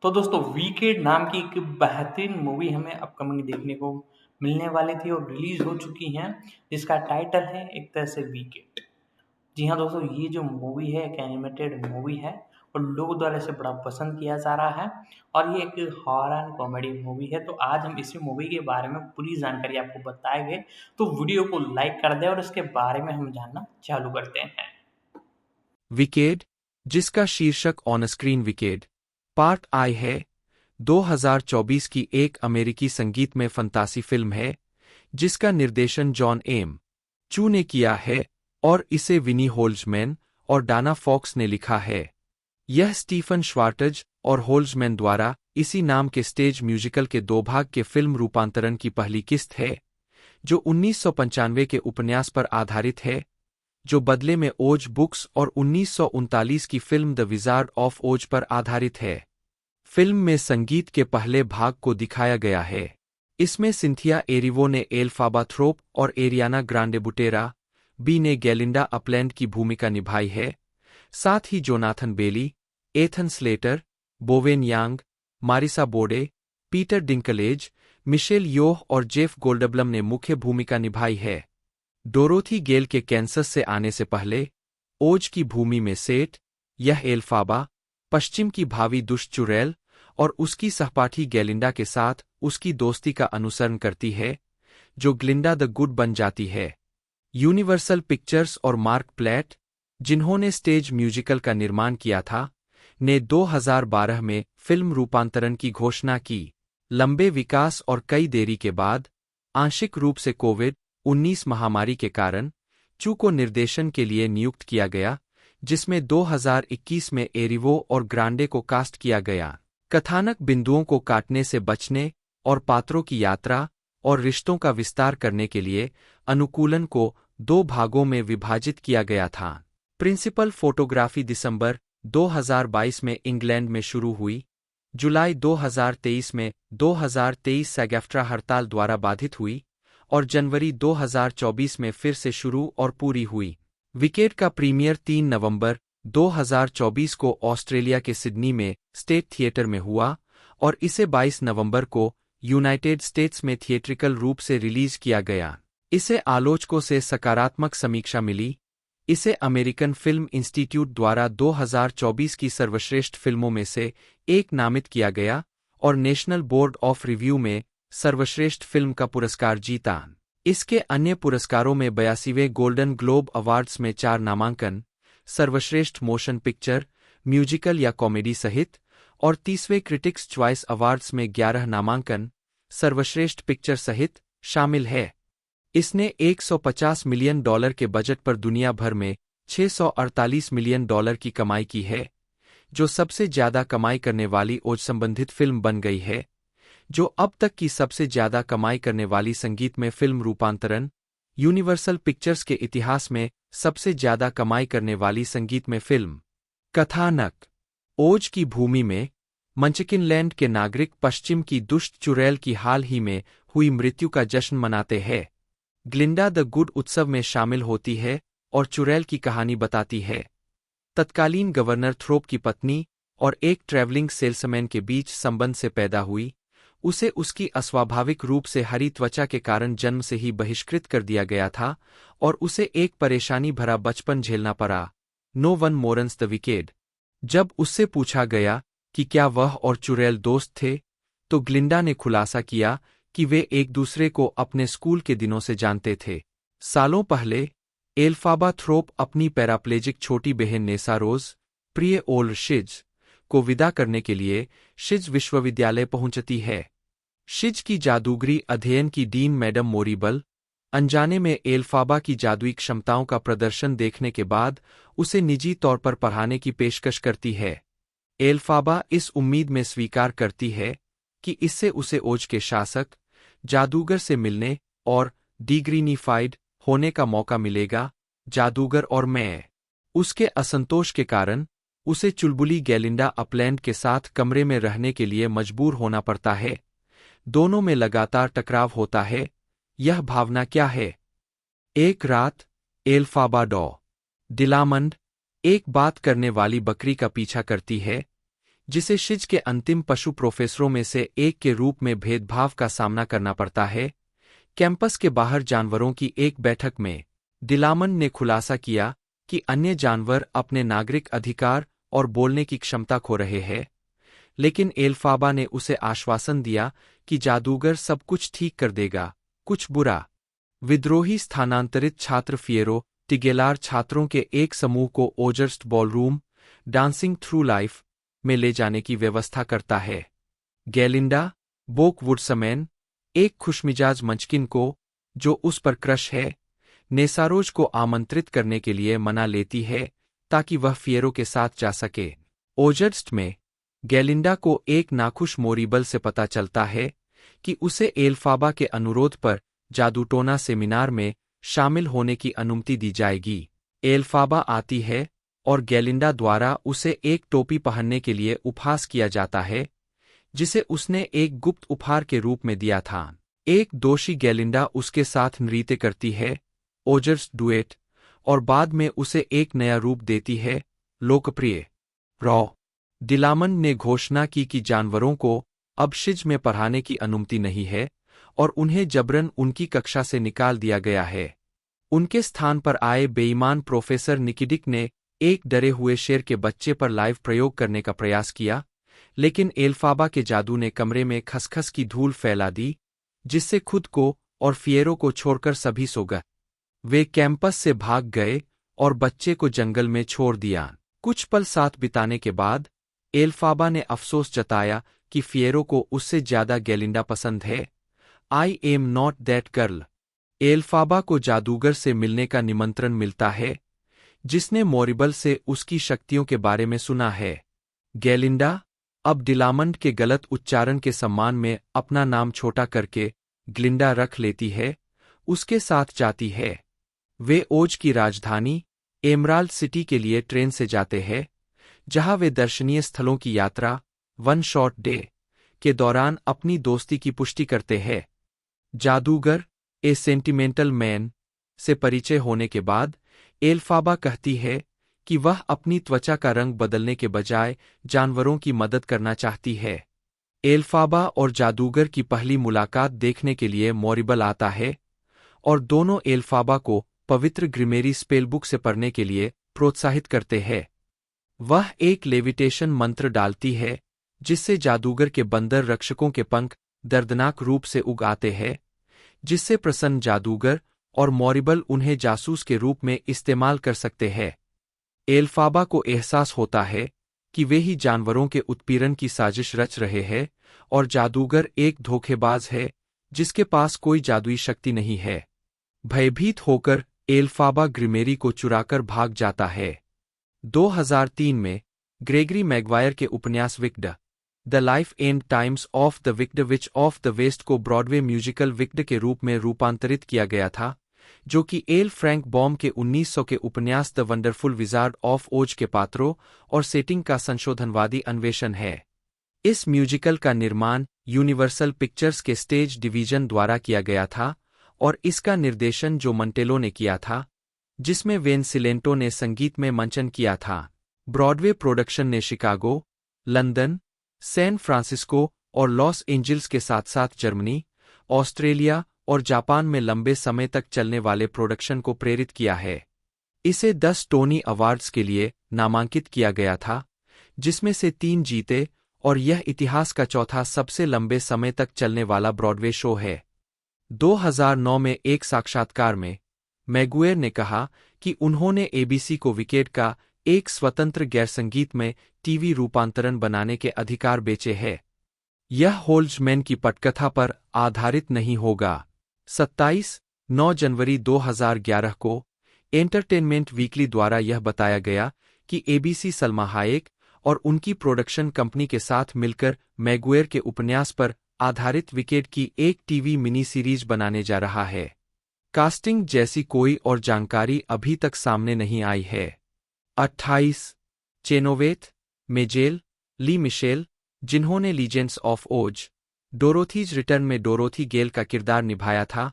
तो दोस्तों वीकेड नाम की एक बेहतरीन मूवी हमें अपकमिंग देखने को मिलने वाली थी और रिलीज हो चुकी है, जिसका टाइटल है एक तरह से वीकेड। जी हाँ दोस्तों, ये जो मूवी है एक एनिमेटेड मूवी है और लोगों द्वारा इसे बड़ा पसंद किया जा रहा है और ये एक हॉरर कॉमेडी मूवी है। तो आज हम इसी मूवी के बारे में पूरी जानकारी आपको बताएंगे, तो वीडियो को लाइक कर दें और इसके बारे में हम जानना चालू करते हैं। विकेड, जिसका शीर्षक ऑन स्क्रीन विकेड पार्ट आई है, 2024 की एक अमेरिकी संगीत में फंतासी फिल्म है जिसका निर्देशन जॉन एम चू ने किया है और इसे विनी होल्जमैन और डाना फॉक्स ने लिखा है। यह स्टीफन श्वार्टज और होल्जमैन द्वारा इसी नाम के स्टेज म्यूजिकल के दो भाग के फिल्म रूपांतरण की पहली किस्त है, जो 1995 के उपन्यास पर आधारित है, जो बदले में ओज बुक्स और 1939 की फिल्म द विजार्ड ऑफ ओज पर आधारित है। फिल्म में संगीत के पहले भाग को दिखाया गया है। इसमें सिंथिया एरिवो ने एल्फाबा थ्रोप और एरियाना ग्रांडे बुटेरा बी ने गैलिंडा अपलैंड की भूमिका निभाई है। साथ ही जोनाथन बेली, एथन स्लेटर, बोवेन यांग, मारिसा बोडे, पीटर डिंकलेज, मिशेल योह और जेफ गोल्डब्लम ने मुख्य भूमिका निभाई है। डोरोथी गेल के कैंसस से आने से पहले ओज की भूमि में सेट, यह एल्फाबा, पश्चिम की भावी दुष्ट चुड़ैल और उसकी सहपाठी गैलिंडा के साथ उसकी दोस्ती का अनुसरण करती है, जो ग्लिंडा द गुड बन जाती है। यूनिवर्सल पिक्चर्स और मार्क प्लैट, जिन्होंने स्टेज म्यूजिकल का निर्माण किया था, ने 2012 में फिल्म रूपांतरण की घोषणा की। लंबे विकास और कई देरी के बाद, आंशिक रूप से कोविड-19 महामारी के कारण, चू को निर्देशन के लिए नियुक्त किया गया, जिसमें 2021 में एरिवो और ग्रांडे को कास्ट किया गया। कथानक बिंदुओं को काटने से बचने और पात्रों की यात्रा और रिश्तों का विस्तार करने के लिए अनुकूलन को दो भागों में विभाजित किया गया था। प्रिंसिपल फोटोग्राफी दिसंबर 2022 में इंग्लैंड में शुरू हुई, जुलाई 2023 में 2023 सैग-एफ्ट्रा हड़ताल द्वारा बाधित हुई और जनवरी 2024 में फिर से शुरू और पूरी हुई। विकेड का प्रीमियर 3 नवंबर 2024 को ऑस्ट्रेलिया के सिडनी में स्टेट थिएटर में हुआ और इसे 22 नवंबर को यूनाइटेड स्टेट्स में थिएट्रिकल रूप से रिलीज किया गया। इसे आलोचकों से सकारात्मक समीक्षा मिली। इसे अमेरिकन फिल्म इंस्टीट्यूट द्वारा 2024 की सर्वश्रेष्ठ फिल्मों में से एक नामित किया गया और नेशनल बोर्ड ऑफ रिव्यू में सर्वश्रेष्ठ फिल्म का पुरस्कार जीता। इसके अन्य पुरस्कारों में 82वें गोल्डन ग्लोब अवार्ड्स में 4 नामांकन, सर्वश्रेष्ठ मोशन पिक्चर, म्यूजिकल या कॉमेडी सहित, और 30वें क्रिटिक्स च्वाइस अवार्ड्स में 11 नामांकन, सर्वश्रेष्ठ पिक्चर सहित शामिल है। इसने $150 मिलियन के बजट पर दुनिया भर में $648 मिलियन की कमाई की है, जो सबसे ज्यादा कमाई करने वाली ओज संबंधित फिल्म बन गई है, जो अब तक की सबसे ज्यादा कमाई करने वाली संगीत में फिल्म रूपांतरण, यूनिवर्सल पिक्चर्स के इतिहास में सबसे ज्यादा कमाई करने वाली संगीत में फिल्म। कथानक, ओज की भूमि में मंचकिनलैंड के नागरिक पश्चिम की दुष्ट चुड़ैल की हाल ही में हुई मृत्यु का जश्न मनाते हैं। ग्लिंडा द गुड उत्सव में शामिल होती है और चुड़ैल की कहानी बताती है। तत्कालीन गवर्नर थ्रोप की पत्नी और एक ट्रैवलिंग सेल्समैन के बीच संबंध से पैदा हुई। उसे उसकी अस्वाभाविक रूप से हरी त्वचा के कारण जन्म से ही बहिष्कृत कर दिया गया था और उसे एक परेशानी भरा बचपन झेलना पड़ा। No one mourns the wicked. जब उससे पूछा गया कि क्या वह और चुड़ैल दोस्त थे, तो ग्लिंडा ने खुलासा किया कि वे एक दूसरे को अपने स्कूल के दिनों से जानते थे। सालों पहले, एल्फाबा थ्रोप अपनी पैराप्लेजिक छोटी बहन नेसा रोज, प्रिय ओल्ड शिज, को विदा करने के लिए शिज विश्वविद्यालय पहुंचती है। शिज की जादूगरी अध्ययन की डीन मैडम मोरिबल, अनजाने में एल्फाबा की जादुई क्षमताओं का प्रदर्शन देखने के बाद उसे निजी तौर पर पढ़ाने की पेशकश करती है। एल्फाबा इस उम्मीद में स्वीकार करती है कि इससे उसे ओज के शासक, जादूगर से मिलने और डिग्रीनिफाइड होने का मौका मिलेगा। जादूगर और मैं उसके असंतोष के कारण उसे चुलबुली गैलिंडा अपलैंड के साथ कमरे में रहने के लिए मजबूर होना पड़ता है। दोनों में लगातार टकराव होता है। यह भावना क्या है? एक रात, एल्फाबा डॉ. डिलामंड, एक बात करने वाली बकरी का पीछा करती है। जिसे शिज के अंतिम पशु प्रोफेसरों में से एक के रूप में भेदभाव का सामना करना पड़ता है। कैंपस के बाहर जानवरों की एक बैठक में दिलामन ने खुलासा किया कि अन्य जानवर अपने नागरिक अधिकार और बोलने की क्षमता खो रहे हैं, लेकिन एल्फाबा ने उसे आश्वासन दिया कि जादूगर सब कुछ ठीक कर देगा। कुछ बुरा विद्रोही स्थानांतरित छात्र फिएरो टिगेलार छात्रों के एक समूह को ओजर्स्ट बॉलरूम डांसिंग थ्रू लाइफ में ले जाने की व्यवस्था करता है। गैलिंडा बोकवुडसमैन एक खुशमिजाज मंचकिन को, जो उस पर क्रश है, नेसारोज को आमंत्रित करने के लिए मना लेती है ताकि वह फिएरो के साथ जा सके। ओजर्स्ट में गैलिंडा को एक नाखुश मोरिबल से पता चलता है कि उसे एल्फाबा के अनुरोध पर जादूटोना सेमिनार में शामिल होने की अनुमति दी जाएगी। एल्फाबा आती है और गैलिंडा द्वारा उसे एक टोपी पहनने के लिए उपहास किया जाता है, जिसे उसने एक गुप्त उपहार के रूप में दिया था। एक दोषी गैलिंडा उसके साथ नृत्य करती है, ओजर्स डुएट, और बाद में उसे एक नया रूप देती है, लोकप्रिय रॉ। दिलामन ने घोषणा की कि जानवरों को अब शिज में पढ़ाने की अनुमति नहीं है और उन्हें जबरन उनकी कक्षा से निकाल दिया गया है। उनके स्थान पर आए बेईमान प्रोफेसर निकिडिक ने एक डरे हुए शेर के बच्चे पर लाइव प्रयोग करने का प्रयास किया, लेकिन एल्फाबा के जादू ने कमरे में खसखस की धूल फैला दी, जिससे खुद को और फिएरो को छोड़कर सभी सो गए। वे कैंपस से भाग गए और बच्चे को जंगल में छोड़ दिया। कुछ पल साथ बिताने के बाद एल्फाबा ने अफसोस जताया कि फिएरो को उससे ज्यादा गैलिंडा पसंद है। I am not that girl. Elphaba को जादूगर से मिलने का निमंत्रण मिलता है, जिसने मोरिबल से उसकी शक्तियों के बारे में सुना है। गैलिंडा अब डिलामंड के गलत उच्चारण के सम्मान में अपना नाम छोटा करके ग्लिंडा रख लेती है, उसके साथ जाती है। वे ओज की राजधानी एमराल्ड सिटी के लिए ट्रेन से जाते हैं, जहां वे दर्शनीय स्थलों की यात्रा वन शॉट डे के दौरान अपनी दोस्ती की पुष्टि करते हैं। जादूगर ए सेंटिमेंटल मैन से परिचय होने के बाद एल्फाबा कहती है कि वह अपनी त्वचा का रंग बदलने के बजाय जानवरों की मदद करना चाहती है। एल्फाबा और जादूगर की पहली मुलाकात देखने के लिए मोरिबल आता है और दोनों एल्फाबा को पवित्र ग्रिमेरी स्पेलबुक से पढ़ने के लिए प्रोत्साहित करते हैं। वह एक लेविटेशन मंत्र डालती है, जिससे जादूगर के बंदर रक्षकों के पंख दर्दनाक रूप से उग आते हैं, जिससे प्रसन्न जादूगर और मोरिबल उन्हें जासूस के रूप में इस्तेमाल कर सकते हैं। एल्फाबा को एहसास होता है कि वे ही जानवरों के उत्पीड़न की साजिश रच रहे हैं और जादूगर एक धोखेबाज है जिसके पास कोई जादुई शक्ति नहीं है। भयभीत होकर एल्फाबा ग्रिमेरी को चुराकर भाग जाता है। 2003 में ग्रेगरी मैगवायर के उपन्यास Wicked the Life and Times of the Wicked Witch of the West को ब्रॉडवे म्यूजिकल विक्ड के रूप में रूपांतरित किया गया था, जो कि एल फ्रैंक बॉम के 1900 के उपन्यास द वंडरफुल विजार्ड ऑफ ओज के पात्रों और सेटिंग का संशोधनवादी अन्वेषण है। इस म्यूजिकल का निर्माण यूनिवर्सल पिक्चर्स के स्टेज डिवीजन द्वारा किया गया था और इसका निर्देशन जो मंटेलो ने किया था, जिसमें वेन सिलेंटो ने संगीत में मंचन किया था। ब्रॉडवे प्रोडक्शन ने शिकागो, लंदन, सैन फ्रांसिस्को और लॉस एंजिल्स के साथ साथ जर्मनी, ऑस्ट्रेलिया और जापान में लंबे समय तक चलने वाले प्रोडक्शन को प्रेरित किया है। इसे 10 टोनी अवार्ड्स के लिए नामांकित किया गया था, जिसमें से 3 जीते, और यह इतिहास का चौथा सबसे लंबे समय तक चलने वाला ब्रॉडवे शो है। 2009 में एक साक्षात्कार में मैगुएर ने कहा कि उन्होंने एबीसी को विकेड का एक स्वतंत्र गैरसंगीतमय टीवी रूपांतरण बनाने के अधिकार बेचे हैं। यह होल्जमैन की पटकथा पर आधारित नहीं होगा। 27-9 जनवरी 2011 को एंटरटेनमेंट वीकली द्वारा यह बताया गया कि एबीसी सलमा हायेक और उनकी प्रोडक्शन कंपनी के साथ मिलकर मैगुएर के उपन्यास पर आधारित विकेड की एक टीवी मिनी सीरीज बनाने जा रहा है। कास्टिंग जैसी कोई और जानकारी अभी तक सामने नहीं आई है। 28 चेनोवेथ, मेजेल, ली मिशेल, जिन्होंने लीजेंड्स ऑफ ओज, डोरोथीज रिटर्न में डोरोथी गेल का किरदार निभाया था,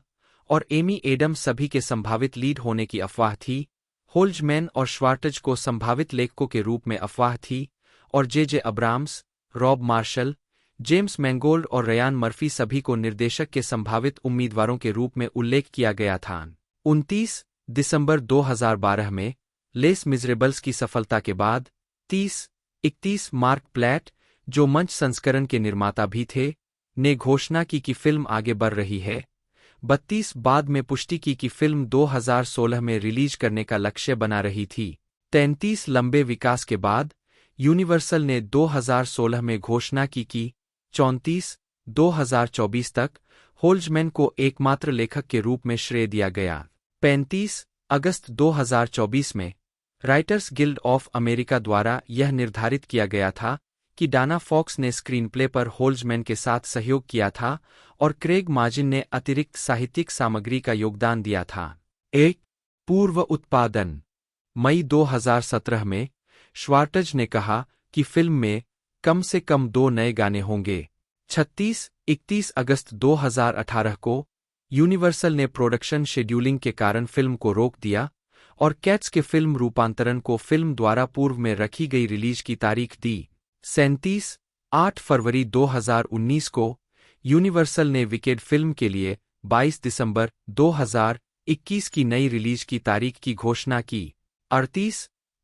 और एमी एडम्स सभी के संभावित लीड होने की अफवाह थी। होल्जमैन और श्वार्टज को संभावित लेखकों के रूप में अफवाह थी, और J Abrams, Rob Marshall, James Mangold और रयान मर्फी सभी को निर्देशक के संभावित उम्मीदवारों के रूप में उल्लेख किया गया था। 29 दिसंबर 2012 में लेस मिज़रेबल्स की सफलता के बाद 31 मार्क प्लैट, जो मंच संस्करण के निर्माता भी थे, ने घोषणा की कि फिल्म आगे बढ़ रही है। 32 बाद में पुष्टि की कि फिल्म 2016 में रिलीज करने का लक्ष्य बना रही थी। 33 लंबे विकास के बाद यूनिवर्सल ने 2016 में घोषणा की कि 34 2024 तक होल्जमैन को एकमात्र लेखक के रूप में श्रेय दिया गया। 35 अगस्त 2024 में राइटर्स गिल्ड ऑफ अमेरिका द्वारा यह निर्धारित किया गया था कि डाना फॉक्स ने स्क्रीनप्ले पर होल्जमैन के साथ सहयोग किया था और क्रेग माजिन ने अतिरिक्त साहित्यिक सामग्री का योगदान दिया था। एक पूर्व उत्पादन मई 2017 में श्वार्टज ने कहा कि फिल्म में कम से कम 2 नए गाने होंगे। 31 अगस्त 2018 को यूनिवर्सल ने प्रोडक्शन शेड्यूलिंग के कारण फिल्म को रोक दिया और कैट्स के फिल्म रूपांतरण को फिल्म द्वारा पूर्व में रखी गई रिलीज की तारीख दी। 8 फरवरी 2019 को यूनिवर्सल ने विकेड फिल्म के लिए 22 दिसंबर 2021 की नई रिलीज की तारीख की घोषणा की।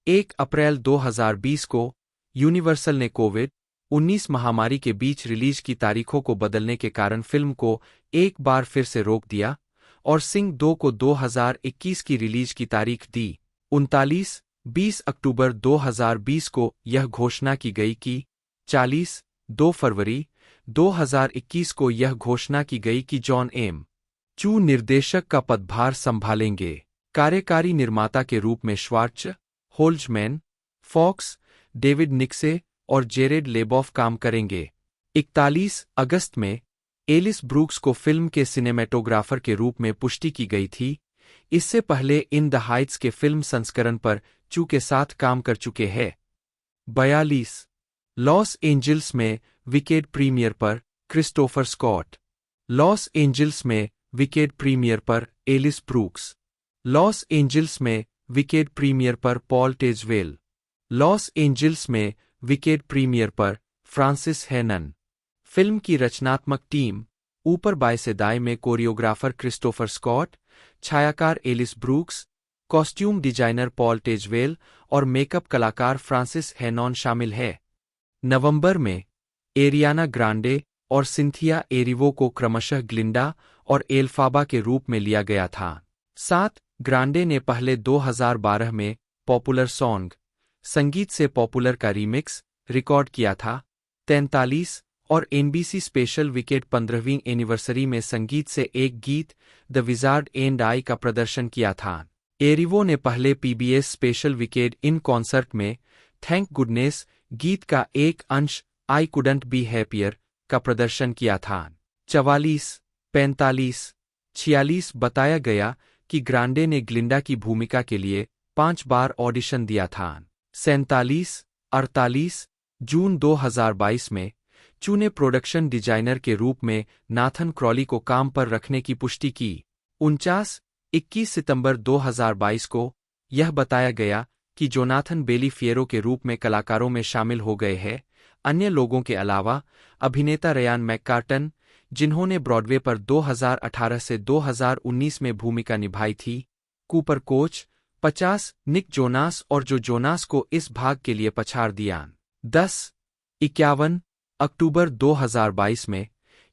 1 अप्रैल 2020 को यूनिवर्सल ने कोविड-19 महामारी के बीच रिलीज की तारीखों को बदलने के कारण फिल्म को एक बार फिर से रोक दिया और सिंह 2 को 2021 की रिलीज की तारीख दी। 20 अक्टूबर 2020 को यह घोषणा की गई कि 2 फरवरी 2021 को यह घोषणा की गई कि जॉन एम. चू निर्देशक का पदभार संभालेंगे। कार्यकारी निर्माता के रूप में श्वार्ट्ज, होल्जमैन, फॉक्स, डेविड निक्से और जेरेड लेबॉफ काम करेंगे। 41 अगस्त में एलिस ब्रूक्स को फिल्म के सिनेमेटोग्राफर के रूप में पुष्टि की गई थी। इससे पहले इन द हाइट्स के फिल्म संस्करण पर चू के साथ काम कर चुके हैं। 42 Los Angeles Wicked premiere पर Christopher Scott, Los Angeles Wicked premiere पर Alice Brooks, Los Angeles Wicked premiere पर Paul Tazewell, Los Angeles Wicked premiere पर फ्रांसिस हेनन। फिल्म की रचनात्मक टीम ऊपर बाएं से दाएं में कोरियोग्राफर क्रिस्टोफर स्कॉट, छायाकार Alice Brooks, costume designer Paul Tazewell और मेकअप कलाकार फ्रांसिस हेनॉन शामिल है। नवंबर में एरियाना ग्रांडे और सिंथिया एरिवो को क्रमशः ग्लिंडा और एल्फाबा के रूप में लिया गया था। 7 ग्रांडे ने पहले 2012 में पॉपुलर सॉन्ग संगीत से पॉपुलर का रीमिक्स रिकॉर्ड किया था। 43 और एनबीसी स्पेशल विकेड 15वीं एनिवर्सरी में संगीत से एक गीत द विजार्ड एंड आई का प्रदर्शन किया था। एरिवो ने पहले पीबीएस स्पेशल विकेड इन कॉन्सर्ट में थैंक गुडनेस गीत का एक अंश आई कुडंट बी हैप्पियर का प्रदर्शन किया था। 44, 45, 46 बताया गया कि ग्रांडे ने ग्लिंडा की भूमिका के लिए 5 बार ऑडिशन दिया था। 47, 48 जून 2022 में चू ने प्रोडक्शन डिजाइनर के रूप में नाथन क्रॉली को काम पर रखने की पुष्टि की। 21 सितंबर 2022 को यह बताया गया कि जोनाथन बेली फिएरो के रूप में कलाकारों में शामिल हो गए हैं। अन्य लोगों के अलावा अभिनेता रयान मैककार्टन, जिन्होंने ब्रॉडवे पर 2018 से 2019 में भूमिका निभाई थी, कूपर कोच, 50 निक जोनास और जो जोनास को इस भाग के लिए पछाड़ दिया। 51 अक्टूबर 2022 में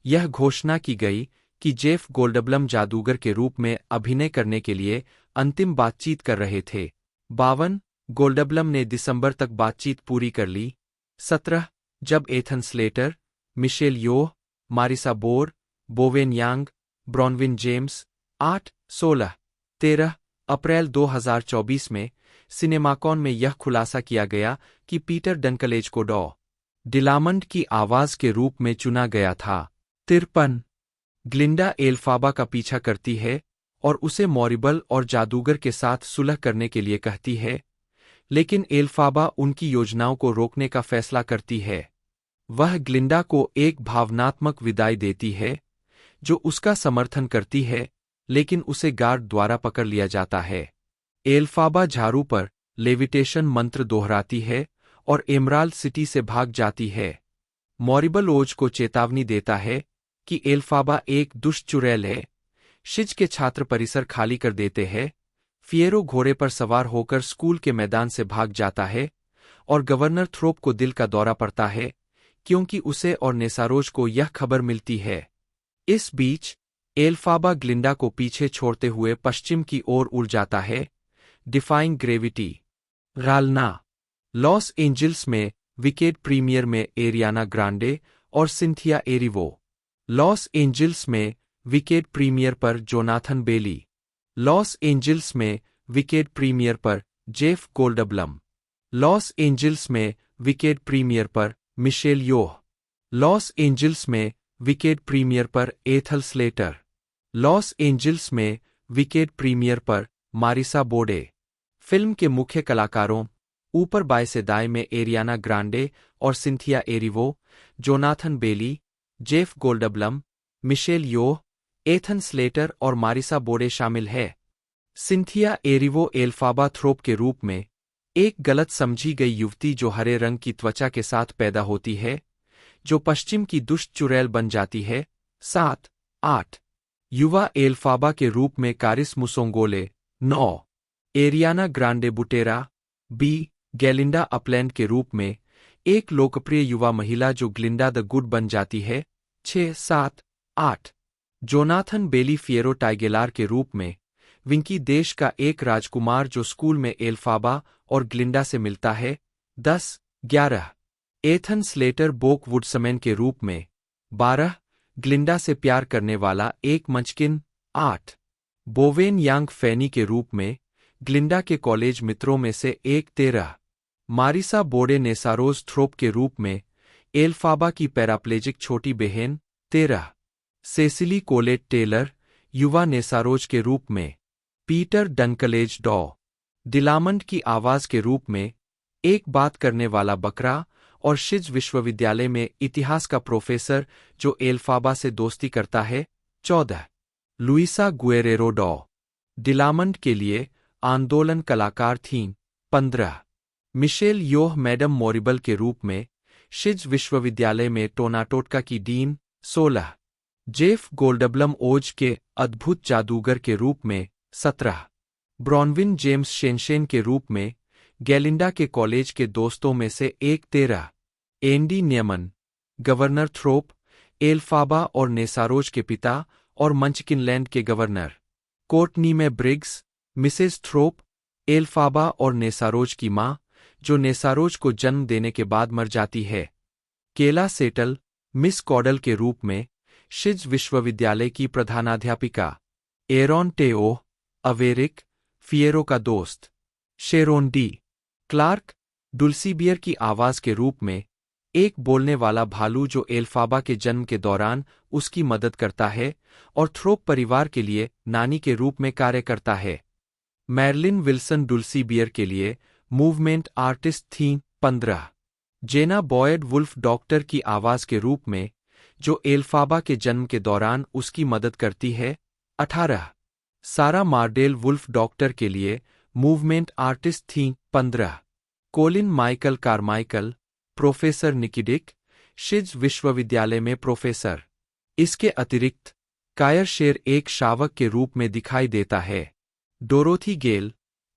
यह घोषणा की गई कि जेफ गोल्डब्लम जादूगर के रूप में अभिनय करने के लिए अंतिम बातचीत कर रहे थे। 52 गोल्डब्लम ने दिसंबर तक बातचीत पूरी कर ली। 17 जब एथन स्लेटर, मिशेल योह, मारिसा बोर, बोवेन यांग, ब्रॉनविन जेम्स। 13 अप्रैल 2024 में सिनेमाकॉन में यह खुलासा किया गया कि पीटर डनकलेज को डॉ डिलामंड की आवाज के रूप में चुना गया था। 53 ग्लिंडा एल्फाबा का पीछा करती है और उसे मॉरिबल और जादूगर के साथ सुलह करने के लिए कहती है, लेकिन एल्फाबा उनकी योजनाओं को रोकने का फैसला करती है। वह ग्लिंडा को एक भावनात्मक विदाई देती है, जो उसका समर्थन करती है, लेकिन उसे गार्ड द्वारा पकड़ लिया जाता है। एल्फाबा झाड़ू पर लेविटेशन मंत्र दोहराती है और एमराल्ड सिटी से भाग जाती है। मॉरिबल ओज को चेतावनी देता है कि एल्फाबा एक दुष्ट चुड़ैल है। शिज के छात्र परिसर खाली कर देते हैं। फिएरो घोड़े पर सवार होकर स्कूल के मैदान से भाग जाता है और गवर्नर थ्रोप को दिल का दौरा पड़ता है क्योंकि उसे और नेसारोज को यह खबर मिलती है। इस बीच एल्फाबा ग्लिंडा को पीछे छोड़ते हुए पश्चिम की ओर उड़ जाता है, defying gravity. गालना loss Angeles Wicked premiere में एरियाना ग्रांडे और Cynthia एरिवो। Loss Angeles Wicked premiere पर जोनाथन बेली। Loss Angeles Wicked premiere पर Jeff गोल्डब्लम। Loss Angeles Wicked premiere पर मिशेल योह। Loss Angeles Wicked premiere पर एथल Slater. Loss Angeles Wicked premiere पर Marisa बोडे। Film के मुख्य कलाकारों ऊपर बाएं से दाएं में एरियाना ग्रांडे और सिंथिया एरिवो, जोनाथन बेली, जेफ गोल्डब्लम, मिशेल योह, एथन स्लेटर और मारिसा बोडे शामिल है। सिंथिया एरिवो एल्फाबा थ्रोप के रूप में एक गलत समझी गई युवती जो हरे रंग की त्वचा के साथ पैदा होती है, जो पश्चिम की दुष्ट चुड़ैल बन जाती है। 7-8 युवा एल्फाबा के रूप में कारिस मुसोंगोले। 9 एरियाना ग्रांडे बुटेरा। बी गैलिंडा अपलैंड के रूप में एक लोकप्रिय युवा महिला जो ग्लिंडा द गुड बन जाती है। 6-7-8 जोनाथन बेली फिएरो टाइगेलार के रूप में विंकी देश का एक राजकुमार जो स्कूल में एल्फाबा और ग्लिंडा से मिलता है। 10-11 एथन स्लेटर बोक वुडसमैन के रूप में 12 ग्लिंडा से प्यार करने वाला एक मंचकिन। 8 बोवेन यांग फैनी के रूप में ग्लिंडा के कॉलेज मित्रों में से एक। 13 मारिसा बोडे नेसारोज थ्रोप के रूप में एल्फाबा की पैराप्लेजिक छोटी बहन। 13 सेसिली कोलेट टेलर युवा नेसारोज के रूप में। पीटर डनकलेज डॉ डिलामंड की आवाज के रूप में एक बात करने वाला बकरा और शिज विश्वविद्यालय में इतिहास का प्रोफेसर जो एल्फाबा से दोस्ती करता है। 14 लुइसा गुएरेरो डॉ डिलामंड के लिए आंदोलन कलाकार थीं। 15 मिशेल योह मैडम मॉरिबल के रूप में शिज विश्वविद्यालय में टोनाटोटका की डीन। 16 जेफ गोल्डब्लम ओज के अद्भुत जादूगर के रूप में। 17 ब्रॉनविन जेम्स शेनशेन के रूप में गैलिंडा के कॉलेज के दोस्तों में से एक। 13 एंडी न्यमन गवर्नर थ्रोप, एल्फाबा और नेसारोज के पिता और मंचकिनलैंड के गवर्नर। कोर्टनी में ब्रिग्स मिसेस थ्रोप, एल्फाबा और नेसारोज की मां जो नेसारोज को जन्म देने के बाद मर जाती है। केला सेटल मिस कॉडल के रूप में शिज विश्वविद्यालय की प्रधानाध्यापिका। एरॉन टेओ अवेरिक फिएरो का दोस्त। शेरोन डी क्लार्क डुल्सीबियर की आवाज के रूप में एक बोलने वाला भालू जो एल्फाबा के जन्म के दौरान उसकी मदद करता है और थ्रोप परिवार के लिए नानी के रूप में कार्य करता है। मैरलिन विल्सन डुल्सीबियर के लिए मूवमेंट आर्टिस्ट थीं। 15 जेना बॉयड वुल्फ डॉक्टर की आवाज के रूप में जो एल्फाबा के जन्म के दौरान उसकी मदद करती है। 18 सारा मार्डेल वुल्फ डॉक्टर के लिए मूवमेंट आर्टिस्ट थीं। 15 कोलिन माइकल कारमाइकल प्रोफेसर निकिडिक शिज विश्वविद्यालय में प्रोफेसर। इसके अतिरिक्त कायर शेर एक शावक के रूप में दिखाई देता है। डोरोथी गेल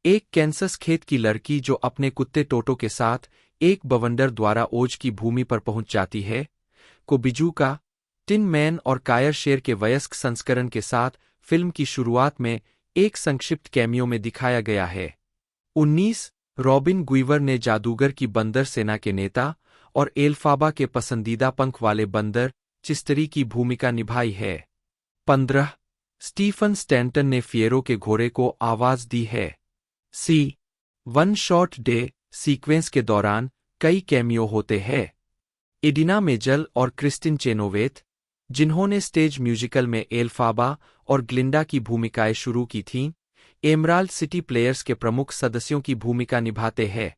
एक कैंसस खेत की लड़की जो अपने कुत्ते टोटो के साथ एक बवंडर द्वारा ओज की भूमि पर पहुंच जाती है, को बिजू का टिन मैन और कायर शेर के वयस्क संस्करण के साथ फिल्म की शुरुआत में एक संक्षिप्त कैमियो में दिखाया गया है। 19 रॉबिन गुइवर ने जादूगर की बंदर सेना के नेता और एल्फाबा के पसंदीदा पंख वाले बंदर चिस्टरी की भूमिका निभाई है। 15 स्टीफन स्टैंटन ने फिएरो के घोड़े को आवाज दी है। सी वन शॉट डे सीक्वेंस के दौरान कई कैमियो होते हैं। इडिना मेजल और क्रिस्टिन चेनोवेथ, जिन्होंने स्टेज म्यूजिकल में एल्फाबा और ग्लिंडा की भूमिकाएं शुरू की थीं, एमराल्ड सिटी प्लेयर्स के प्रमुख सदस्यों की भूमिका निभाते हैं।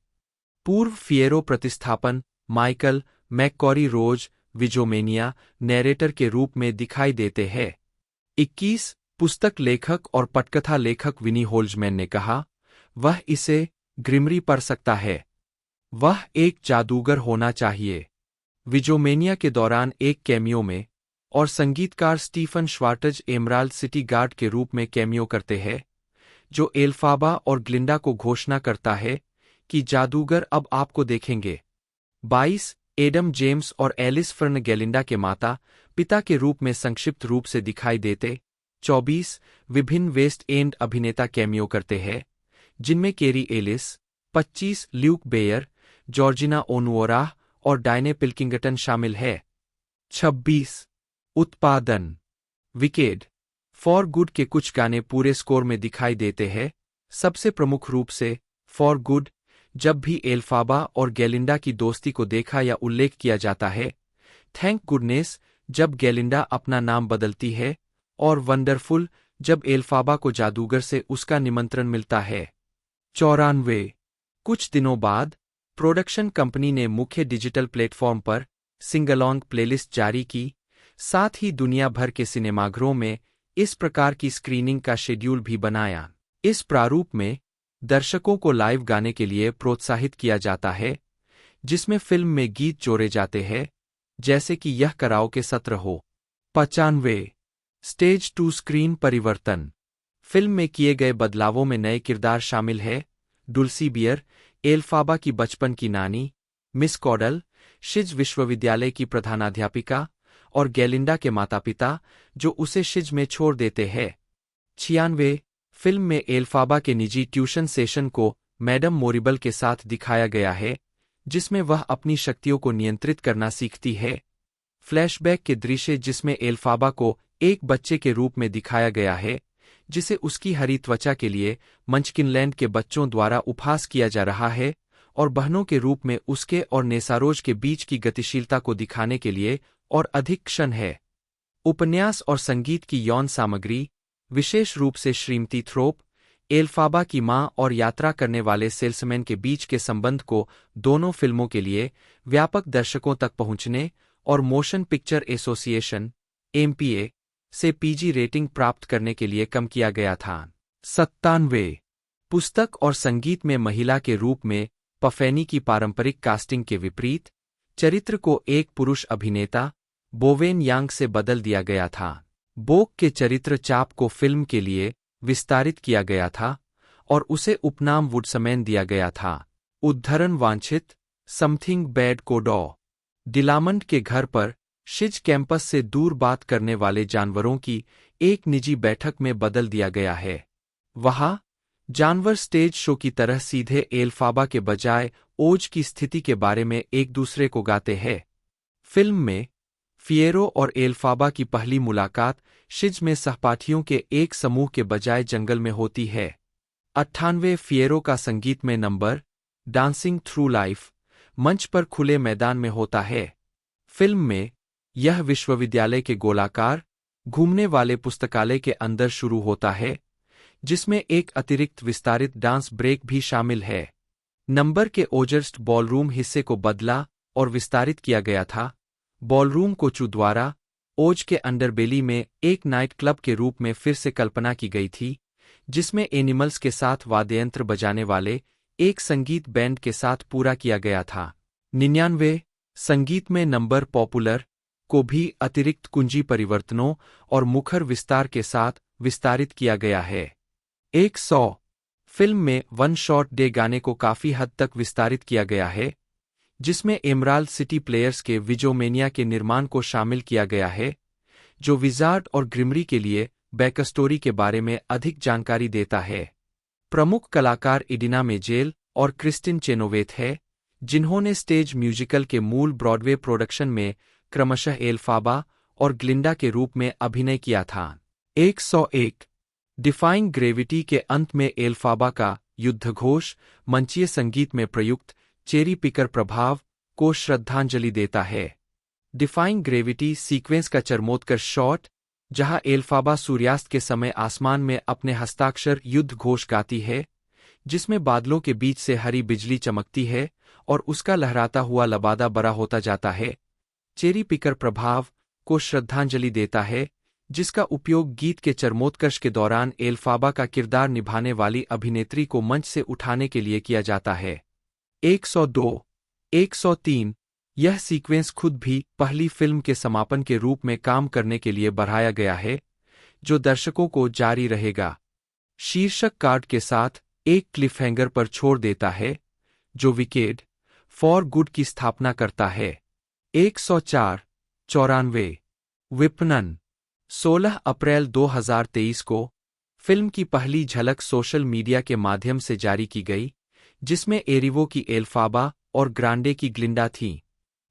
पूर्व फिएरो प्रतिस्थापन माइकल मैककॉरी रोज विजोमेनिया नैरेटर के रूप में दिखाई देते हैं। 21 पुस्तक लेखक और पटकथा लेखक विनी होल्जमैन ने कहा, वह इसे ग्रिमरी पढ़ सकता है। वह एक जादूगर होना चाहिए। विजोमेनिया के दौरान एक कैमियो में, और संगीतकार स्टीफन श्वार्टज एमराल्ड सिटी गार्ड के रूप में कैमियो करते हैं, जो एल्फाबा और ग्लिंडा को घोषणा करता है कि जादूगर अब आपको देखेंगे। 22 एडम जेम्स और एलिस फर्न गेलिंडा के माता पिता के रूप में संक्षिप्त रूप से दिखाई देते। 24 विभिन्न वेस्ट एंड अभिनेता कैमियो करते हैं, जिनमें केरी एलिस। 25 ल्यूक बेयर, जॉर्जिना ओनुओराह और डायने पिल्किंगटन शामिल है। 26 उत्पादन विकेड फॉर गुड के कुछ गाने पूरे स्कोर में दिखाई देते हैं, सबसे प्रमुख रूप से फॉर गुड, जब भी एल्फाबा और गेलिंडा की दोस्ती को देखा या उल्लेख किया जाता है, थैंक गुडनेस, जब गेलिंडा अपना नाम बदलती है, और वंडरफुल, जब एल्फाबा को जादूगर से उसका निमंत्रण मिलता है। 94 कुछ दिनों बाद प्रोडक्शन कंपनी ने मुख्य डिजिटल प्लेटफॉर्म पर सिंगलोंग प्लेलिस्ट जारी की, साथ ही दुनिया भर के सिनेमाघरों में इस प्रकार की स्क्रीनिंग का शेड्यूल भी बनाया। इस प्रारूप में दर्शकों को लाइव गाने के लिए प्रोत्साहित किया जाता है, जिसमें फिल्म में गीत जोड़े जाते हैं, जैसे कि यह कराओके सत्र हो। 95 स्टेज टू स्क्रीन परिवर्तन फिल्म में किए गए बदलावों में नए किरदार शामिल है। डुल्सी बियर, एल्फाबा की बचपन की नानी, मिस कॉडल, शिज विश्वविद्यालय की प्रधानाध्यापिका, और गेलिंडा के माता-पिता, जो उसे शिज में छोड़ देते हैं। 96 फिल्म में एल्फाबा के निजी ट्यूशन सेशन को मैडम मोरिबल के साथ दिखाया गया है, जिसमें वह अपनी शक्तियों को नियंत्रित करना सीखती है। फ्लैशबैक के दृश्य जिसमें एल्फाबा को एक बच्चे के रूप में दिखाया गया है, जिसे उसकी हरी त्वचा के लिए मंचकिनलैंड के बच्चों द्वारा उपहास किया जा रहा है, और बहनों के रूप में उसके और नेसारोज के बीच की गतिशीलता को दिखाने के लिए और अधिक क्षण है। उपन्यास और संगीत की यौन सामग्री, विशेष रूप से श्रीमती थ्रोप, एल्फाबा की मां और यात्रा करने वाले सेल्समैन के बीच के संबंध को दोनों फिल्मों के लिए व्यापक दर्शकों तक पहुंचने और मोशन पिक्चर एसोसिएशन (एमपीए) से पीजी रेटिंग प्राप्त करने के लिए कम किया गया था। 97 पुस्तक और संगीत में महिला के रूप में पफेनी की पारंपरिक कास्टिंग के विपरीत, चरित्र को एक पुरुष अभिनेता बोवेन यांग से बदल दिया गया था। बोक के चरित्र चाप को फिल्म के लिए विस्तारित किया गया था और उसे उपनाम वुड्समैन दिया गया था। उद्धरण वांछित समथिंग बैड कोडॉ डिलामंड के घर पर शिज कैंपस से दूर बात करने वाले जानवरों की एक निजी बैठक में बदल दिया गया है। वहाँ जानवर स्टेज शो की तरह सीधे एल्फाबा के बजाय ओज की स्थिति के बारे में एक दूसरे को गाते हैं। फिल्म में फिएरो और एल्फाबा की पहली मुलाकात शिज में सहपाठियों के एक समूह के बजाय जंगल में होती है। 98 फिएरो का संगीत में नंबर डांसिंग थ्रू लाइफ मंच पर खुले मैदान में होता है। फिल्म में यह विश्वविद्यालय के गोलाकार घूमने वाले पुस्तकालय के अंदर शुरू होता है, जिसमें एक अतिरिक्त विस्तारित डांस ब्रेक भी शामिल है। नंबर के ओजर्स्ट बॉलरूम हिस्से को बदला और विस्तारित किया गया था। बॉलरूम को चू द्वारा ओज के अंडरबेली में एक नाइट क्लब के रूप में फिर से कल्पना की गई थी, जिसमें एनिमल्स के साथ वाद्ययंत्र बजाने वाले एक संगीत बैंड के साथ पूरा किया गया था। 99 संगीत में नंबर पॉपुलर को भी अतिरिक्त कुंजी परिवर्तनों और मुखर विस्तार के साथ विस्तारित किया गया है। 100 फिल्म में वन शॉट डे गाने को काफी हद तक विस्तारित किया गया है, जिसमें एमराल्ड सिटी प्लेयर्स के विजोमेनिया के निर्माण को शामिल किया गया है, जो विजार्ड और ग्रिमरी के लिए बैकस्टोरी के बारे में अधिक जानकारी देता है। प्रमुख कलाकार इडिना मेजेल और क्रिस्टिन चेनोवेथ है, जिन्होंने स्टेज म्यूजिकल के मूल ब्रॉडवे प्रोडक्शन में क्रमशः एल्फाबा और ग्लिंडा के रूप में अभिनय किया था। 101 डिफाइंग ग्रेविटी के अंत में एल्फाबा का युद्धघोष मंचीय संगीत में प्रयुक्त चेरी पिकर प्रभाव को श्रद्धांजलि देता है। डिफाइंग ग्रेविटी सीक्वेंस का चरमोत्कर्ष शॉट, जहां एल्फाबा सूर्यास्त के समय आसमान में अपने हस्ताक्षर युद्ध घोष गाती है, जिसमें बादलों के बीच से हरी बिजली चमकती है और उसका लहराता हुआ लबादा बड़ा होता जाता है, चेरी पिकर प्रभाव को श्रद्धांजलि देता है, जिसका उपयोग गीत के चरमोत्कर्ष के दौरान एल्फाबा का किरदार निभाने वाली अभिनेत्री को मंच से उठाने के लिए किया जाता है। 102, 103। यह सीक्वेंस खुद भी पहली फिल्म के समापन के रूप में काम करने के लिए बढ़ाया गया है, जो दर्शकों को जारी रहेगा। शीर्षक कार्ड के साथ एक क्लिफहैंगर पर छोड़ देता है, जो विकेड फॉर गुड की स्थापना करता है। 104, 94। विपणन 16 अप्रैल 2023 को फिल्म की पहली झलक सोशल मीडिया के माध्यम से जारी की गई, जिसमें एरिवो की एल्फाबा और ग्रांडे की ग्लिंडा थीं।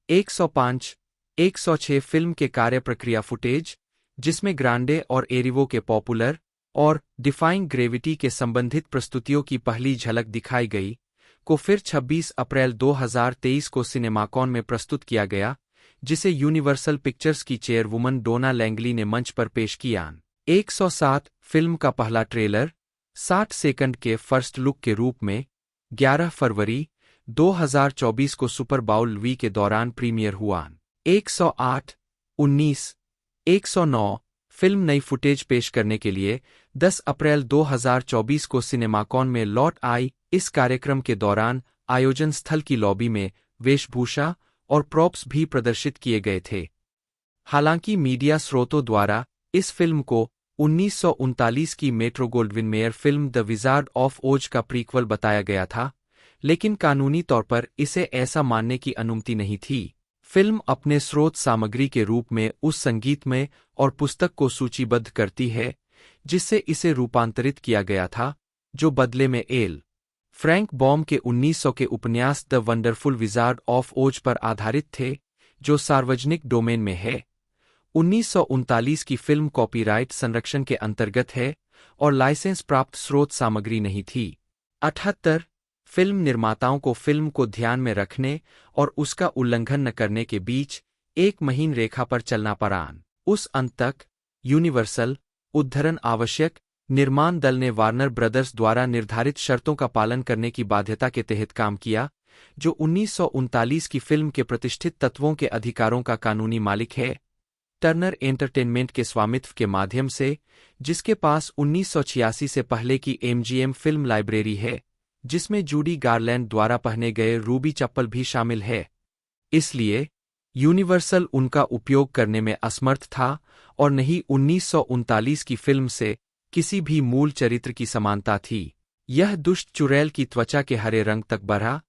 105, 106 फिल्म के कार्य प्रक्रिया फुटेज, जिसमें ग्रांडे और एरिवो के पॉपुलर और डिफाइंग ग्रेविटी के संबंधित प्रस्तुतियों की पहली झलक दिखाई गई, को फिर 26 अप्रैल 2023 को सिनेमाकॉन में प्रस्तुत किया गया, जिसे यूनिवर्सल पिक्चर्स की चेयरवुमन डोना लैंगली ने मंच पर पेश किया। 107 फिल्म का पहला ट्रेलर 60 सेकंड के फर्स्ट लुक के रूप में 11 फरवरी 2024 को सुपर बाउल वी के दौरान प्रीमियर हुआ। 108, 19, 109 फिल्म नई फुटेज पेश करने के लिए 10 अप्रैल 2024 को सिनेमाकॉन में लौट आई। इस कार्यक्रम के दौरान आयोजन स्थल की लॉबी में वेशभूषा और प्रॉप्स भी प्रदर्शित किए गए थे। हालांकि मीडिया स्रोतों द्वारा इस फिल्म को 1939 की metro Gold Wing mayor film the wizard of ओज का प्रीक्वल बताया गया था, लेकिन कानूनी तौर पर इसे ऐसा मानने की अनुमति नहीं थी। फिल्म अपने स्रोत सामग्री के रूप में उस संगीत में और पुस्तक को सूचीबद्ध करती है जिससे इसे रूपांतरित किया गया था, जो बदले में एल फ्रैंक बॉम के 1900 के उपन्यास द वंडरफुल विजार्ड ऑफ ओज पर आधारित थे, जो सार्वजनिक डोमेन में है। 1939 की फिल्म कॉपीराइट संरक्षण के अंतर्गत है और लाइसेंस प्राप्त स्रोत सामग्री नहीं थी। 78 फिल्म निर्माताओं को फिल्म को ध्यान में रखने और उसका उल्लंघन न करने के बीच एक महीन रेखा पर चलना पड़ा। उस अंत तक यूनिवर्सल उद्धरण आवश्यक निर्माण दल ने वार्नर ब्रदर्स द्वारा निर्धारित शर्तों का पालन करने की बाध्यता के तहत काम किया, जो 1939 की फिल्म के प्रतिष्ठित तत्वों के अधिकारों का कानूनी मालिक है, टर्नर एंटरटेनमेंट के स्वामित्व के माध्यम से, जिसके पास 1986 से पहले की एमजीएम फिल्म लाइब्रेरी है, जिसमें जूडी गारलैंड द्वारा पहने गए रूबी चप्पल भी शामिल है। इसलिए यूनिवर्सल उनका उपयोग करने में असमर्थ था और न ही 1939 की फिल्म से किसी भी मूल चरित्र की समानता थी। यह दुष्ट चुड़ैल की त्वचा के हरे रंग तक बढ़ा,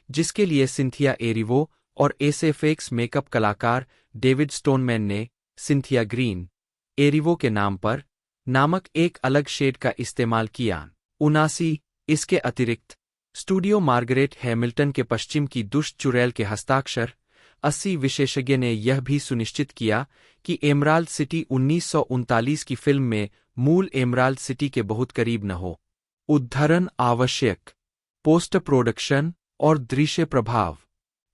जिसके लिए सिंथिया एरिवो और एसएफएक्स मेकअप कलाकार डेविड स्टोनमैन ने सिंथिया ग्रीन, एरिवो के नाम पर नामक एक अलग शेड का इस्तेमाल किया। 79 इसके अतिरिक्त स्टूडियो मार्गरेट हैमिल्टन के पश्चिम की दुष्ट चुड़ैल के हस्ताक्षर 80 विशेषज्ञ ने यह भी सुनिश्चित किया कि एमराल्ड सिटी 1939 की फिल्म में मूल एमराल्ड सिटी के बहुत करीब न हो। उद्धरण आवश्यक पोस्ट प्रोडक्शन और दृश्य प्रभाव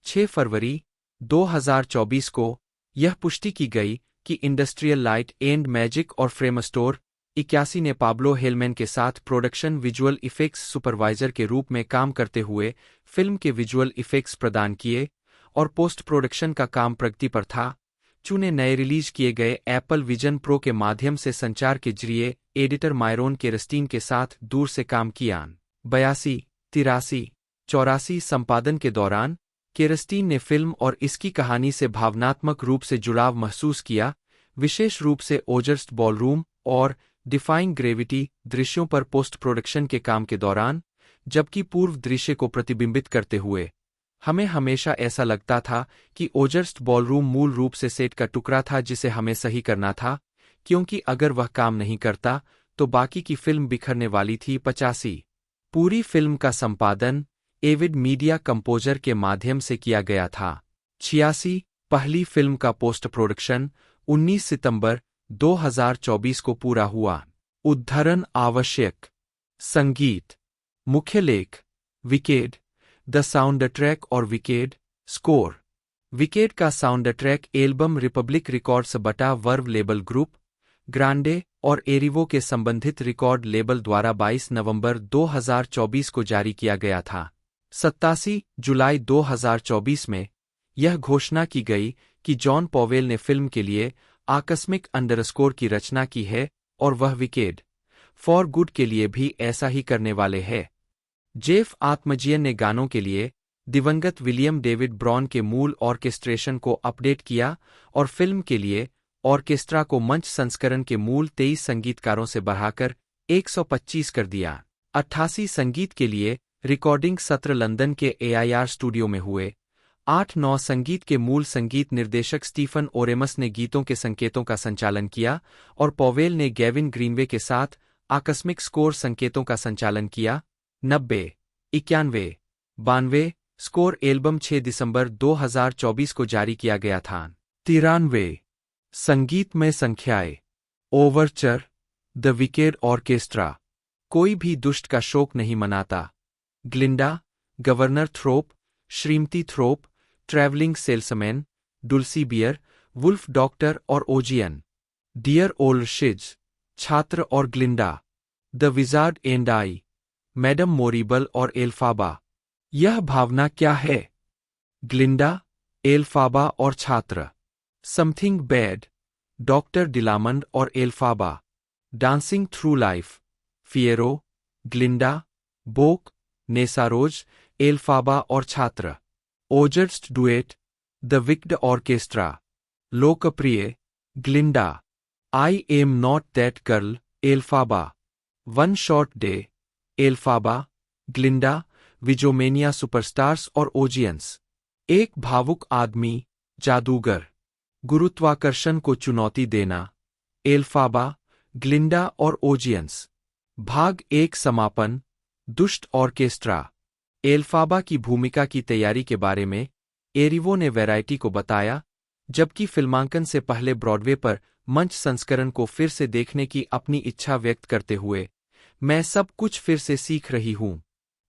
6 फरवरी 2024 को यह पुष्टि की गई कि इंडस्ट्रियल लाइट एंड मैजिक और फ्रेमस्टोर 81 ने पाब्लो हेलमैन के साथ प्रोडक्शन विजुअल इफेक्ट्स सुपरवाइजर के रूप में काम करते हुए फिल्म के विजुअल इफेक्ट्स प्रदान किए और पोस्ट प्रोडक्शन का काम प्रगति पर था। चुने नए रिलीज किए गए एप्पल विजन प्रो के माध्यम से संचार के जरिए एडिटर मायरोन केरस्टीन के साथ दूर से काम किया। 82, 83, 84 संपादन के दौरान केरस्टीन ने फिल्म और इसकी कहानी से भावनात्मक रूप से जुड़ाव महसूस किया, विशेष रूप से ओजर्स्ट बॉलरूम और डिफाइंग ग्रेविटी दृश्यों पर पोस्ट प्रोडक्शन के काम के दौरान, जबकि पूर्व दृश्य को प्रतिबिंबित करते हुए हमें हमेशा ऐसा लगता था कि ओजर्स्ट बॉलरूम मूल रूप से सेट का टुकड़ा था जिसे हमें सही करना था, क्योंकि अगर वह काम नहीं करता तो बाकी की फिल्म बिखरने वाली थी। 85 पूरी फिल्म का संपादन एविड मीडिया कंपोजर के माध्यम से किया गया था। 86 पहली फिल्म का पोस्ट प्रोडक्शन 19 सितंबर 2024 को पूरा हुआ। उद्धरण आवश्यक संगीत मुख्य लेख विकेड द साउंड ट्रैक और विकेड स्कोर। विकेड का sound track album Republic records बटा वर्व लेबल ग्रुप, ग्रांडे और एरिवो के संबंधित रिकॉर्ड लेबल द्वारा 22 नवंबर 2024 को जारी किया गया था। 87 जुलाई 2024 में यह घोषणा की गई कि जॉन पॉवेल ने फिल्म के लिए आकस्मिक अंडरस्कोर की रचना की है और वह विकेड फॉर गुड के लिए भी ऐसा ही करने वाले हैं। जेफ आत्मजियन ने गानों के लिए दिवंगत विलियम डेविड ब्रॉन के मूल ऑर्केस्ट्रेशन को अपडेट किया और फिल्म के लिए ऑर्केस्ट्रा को मंच संस्करण के मूल 23 संगीतकारों से बढ़ाकर 125 कर दिया। 88 संगीत के लिए रिकॉर्डिंग सत्र लंदन के AIR स्टूडियो में हुए। 8-9 संगीत के मूल संगीत निर्देशक स्टीफन ओरेमस ने गीतों के संकेतों का संचालन किया और पॉवेल ने गेविन ग्रीनवे के साथ आकस्मिक स्कोर संकेतों का संचालन किया। 90, 91, 92 स्कोर एल्बम 6 दिसंबर 2024 को जारी किया गया था। 93 संगीत में संख्याएं ओवरचर, द विकेड ऑर्केस्ट्रा, कोई भी दुष्ट का शोक नहीं मनाता, Glinda, governor Thropp, Shrimati Thropp, travelling salesman, Dulcibear, wolf doctor और ओजियन, डियर ओल्ड शिज, छात्र और Glinda, the wizard and I, madame Morrible और एल्फाबा। यह भावना क्या है? ग्लिंडा, एल्फाबा और छात्र, समथिंग बैड, डॉक्टर डिलामंड और Elphaba, dancing through life, Fiyero, Glinda, Boq, Nessarose, Elphaba और छात्र, Ozdust duet, the Wicked orchestra, लोकप्रिय, Glinda, I am not that girl, Elphaba, one short day, Elphaba, Glinda, Wizomania superstars और Ozians, एक भावुक आदमी, जादूगर, गुरुत्वाकर्षण को चुनौती देना, एल्फाबा, ग्लिंडा और ओजियंस, भाग 1 समापन, दुष्ट ऑर्केस्ट्रा। एल्फाबा की भूमिका की तैयारी के बारे में एरिवो ने वैरायटी को बताया, जबकि फिल्मांकन से पहले ब्रॉडवे पर मंच संस्करण को फिर से देखने की अपनी इच्छा व्यक्त करते हुए, मैं सब कुछ फिर से सीख रही हूं,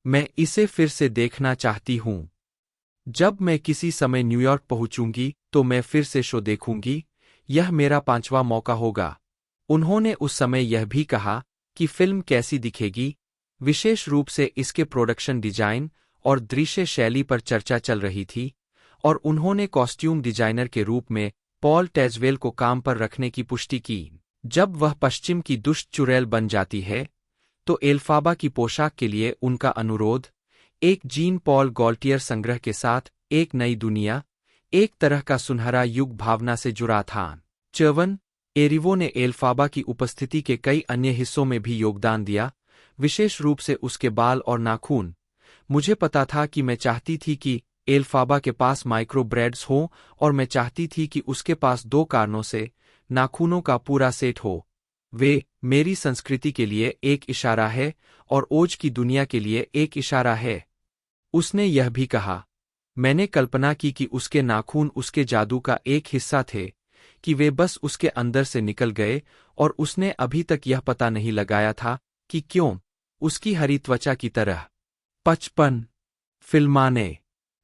मैं इसे फिर से देखना चाहती हूं। जब मैं किसी समय न्यूयॉर्क पहुंचूंगी तो मैं फिर से शो देखूंगी, यह मेरा 5वां मौका होगा। उन्होंने उस समय यह भी कहा कि फिल्म कैसी दिखेगी, विशेष रूप से इसके प्रोडक्शन डिजाइन और दृश्य शैली पर चर्चा चल रही थी, और उन्होंने कॉस्ट्यूम डिजाइनर के रूप में पॉल टेजवेल को काम पर रखने की पुष्टि की। जब वह पश्चिम की दुष्ट चुड़ैल बन जाती है, तो एल्फाबा की पोशाक के लिए उनका अनुरोध, एक जीन पॉल गॉल्टियर संग्रह के साथ एक नई दुनिया, एक तरह का सुनहरा युग भावना से जुड़ा था। 54 एरिवो ने एल्फाबा की उपस्थिति के कई अन्य हिस्सों में भी योगदान दिया, विशेष रूप से उसके बाल और नाखून। मुझे पता था कि मैं चाहती थी कि एल्फाबा के पास माइक्रो ब्रेड्स हों और मैं चाहती थी कि उसके पास 2 कारणों से नाखूनों का पूरा सेट हो। वे मेरी संस्कृति के लिए एक इशारा है और ओज की दुनिया के लिए एक इशारा है। उसने यह भी कहा, मैंने कल्पना की कि उसके नाखून उसके जादू का एक हिस्सा थे, कि वे बस उसके अंदर से निकल गए, और उसने अभी तक यह पता नहीं लगाया था कि क्यों, उसकी हरी त्वचा की तरह। 55 फिल्माने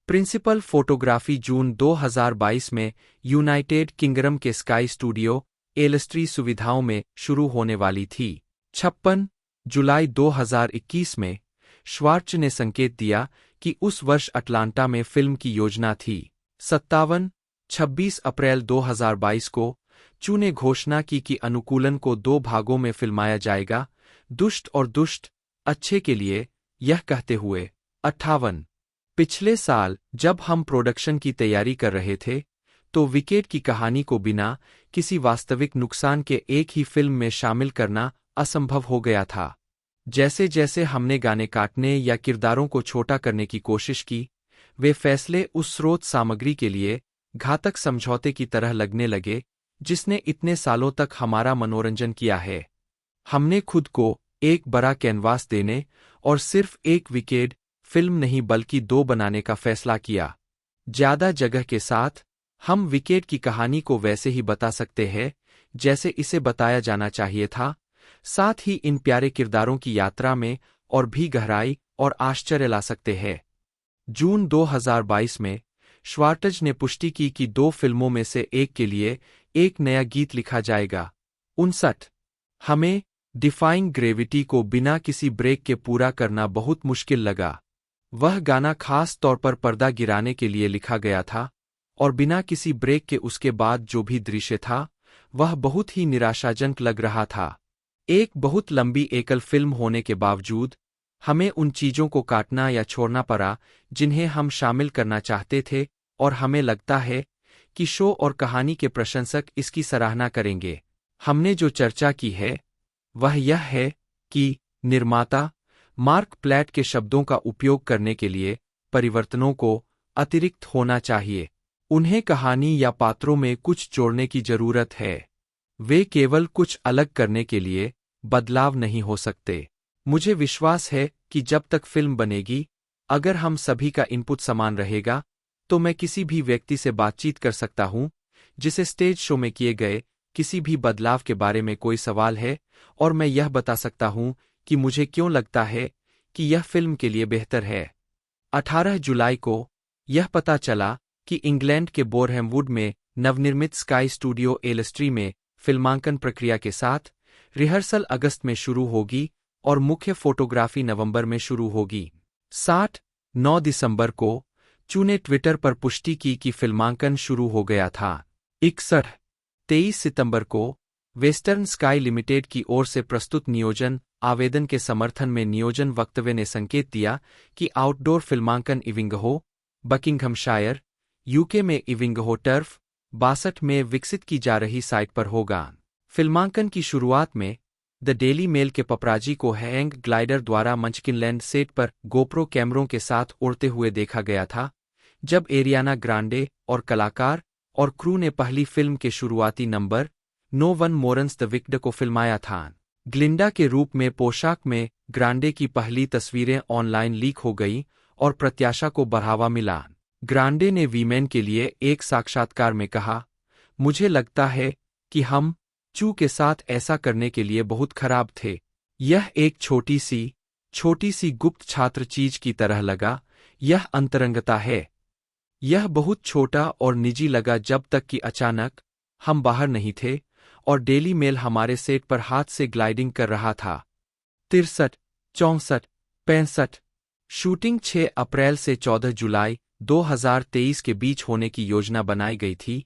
प्रिंसिपल फोटोग्राफी जून 2022 में यूनाइटेड किंगडम के स्काई स्टूडियो एलस्ट्री सुविधाओं में शुरू होने वाली थी। 56 जुलाई 2021 में श्वार्च ने संकेत दिया कि उस वर्ष अटलांटा में फिल्म की योजना थी। 26 अप्रैल 2022 को चू ने घोषणा की कि अनुकूलन को 2 भागों में फिल्माया जाएगा, दुष्ट और दुष्ट, अच्छे के लिए, यह कहते हुए। 58 पिछले साल जब हम प्रोडक्शन की तैयारी कर रहे थे, तो विकेड की कहानी को बिना किसी वास्तविक नुकसान के एक ही फिल्म में शामिल करना असंभव हो गया था। जैसे जैसे हमने गाने काटने या किरदारों को छोटा करने की कोशिश की, वे फैसले उस स्रोत सामग्री के लिए घातक समझौते की तरह लगने लगे जिसने इतने सालों तक हमारा मनोरंजन किया है। हमने खुद को एक बड़ा कैनवास देने और सिर्फ एक विकेड फिल्म नहीं बल्कि 2 बनाने का फैसला किया। ज्यादा जगह के साथ, हम विकेड की कहानी को वैसे ही बता सकते हैं जैसे इसे बताया जाना चाहिए था, साथ ही इन प्यारे किरदारों की यात्रा में और भी गहराई और आश्चर्य ला सकते हैं। जून 2022 में श्वार्टज ने पुष्टि की कि 2 फिल्मों में से एक के लिए एक नया गीत लिखा जाएगा। 59 हमें डिफाइंग ग्रेविटी को बिना किसी ब्रेक के पूरा करना बहुत मुश्किल लगा। वह गाना खास तौर पर पर्दा गिराने के लिए लिखा गया था, और बिना किसी ब्रेक के उसके बाद जो भी दृश्य था, वह बहुत ही निराशाजनक लग रहा था। एक बहुत लंबी एकल फिल्म होने के बावजूद, हमें उन चीजों को काटना या छोड़ना पड़ा जिन्हें हम शामिल करना चाहते थे, और हमें लगता है कि शो और कहानी के प्रशंसक इसकी सराहना करेंगे। हमने जो चर्चा की है वह यह है कि निर्माता मार्क प्लैट के शब्दों का उपयोग करने के लिए परिवर्तनों को अतिरिक्त होना चाहिए। उन्हें कहानी या पात्रों में कुछ जोड़ने की जरूरत है। वे केवल कुछ अलग करने के लिए बदलाव नहीं हो सकते। मुझे विश्वास है कि जब तक फिल्म बनेगी, अगर हम सभी का इनपुट समान रहेगा, तो मैं किसी भी व्यक्ति से बातचीत कर सकता हूं जिसे स्टेज शो में किए गए किसी भी बदलाव के बारे में कोई सवाल है, और मैं यह बता सकता हूं कि मुझे क्यों लगता है कि यह फिल्म के लिए बेहतर है। 18 जुलाई को यह पता चला कि इंग्लैंड के बोरहेमवुड में नवनिर्मित स्काई स्टूडियो एलस्ट्री में फिल्मांकन प्रक्रिया के साथ रिहर्सल अगस्त में शुरू होगी और मुख्य फोटोग्राफी नवंबर में शुरू होगी। 9 दिसंबर को चू ने ट्विटर पर पुष्टि की कि फिल्मांकन शुरू हो गया था। 23 सितंबर को वेस्टर्न स्काई लिमिटेड की ओर से प्रस्तुत नियोजन आवेदन के समर्थन में नियोजन वक्तव्य ने संकेत दिया कि आउटडोर फिल्मांकन इविंगहो, बकिंघमशायर, यूके में इविंगहो टर्फ 62 में विकसित की जा रही साइट पर होगा। फिल्मांकन की शुरुआत में द डेली मेल के पपराजी को हैंग ग्लाइडर द्वारा मंचकिनलैंड सेट पर गोप्रो कैमरों के साथ उड़ते हुए देखा गया था, जब एरियाना ग्रांडे और कलाकार और क्रू ने पहली फिल्म के शुरुआती number no one mourns the Wicked को फिल्माया था। ग्लिंडा के रूप में पोशाक में ग्रांडे की पहली तस्वीरें ऑनलाइन लीक हो गईं और प्रत्याशा को बढ़ावा मिला। ग्रांडे ने वीमेन के लिए एक साक्षात्कार में कहा, मुझे लगता है कि हम चू के साथ ऐसा करने के लिए बहुत खराब थे। यह एक छोटी सी गुप्त छात्र चीज की तरह लगा। यह अंतरंगता है। यह बहुत छोटा और निजी लगा जब तक कि अचानक हम बाहर नहीं थे और डेली मेल हमारे सेट पर हाथ से ग्लाइडिंग कर रहा था। 63, 64, 65। शूटिंग 6 अप्रैल से 14 जुलाई 2023 के बीच होने की योजना बनाई गई थी,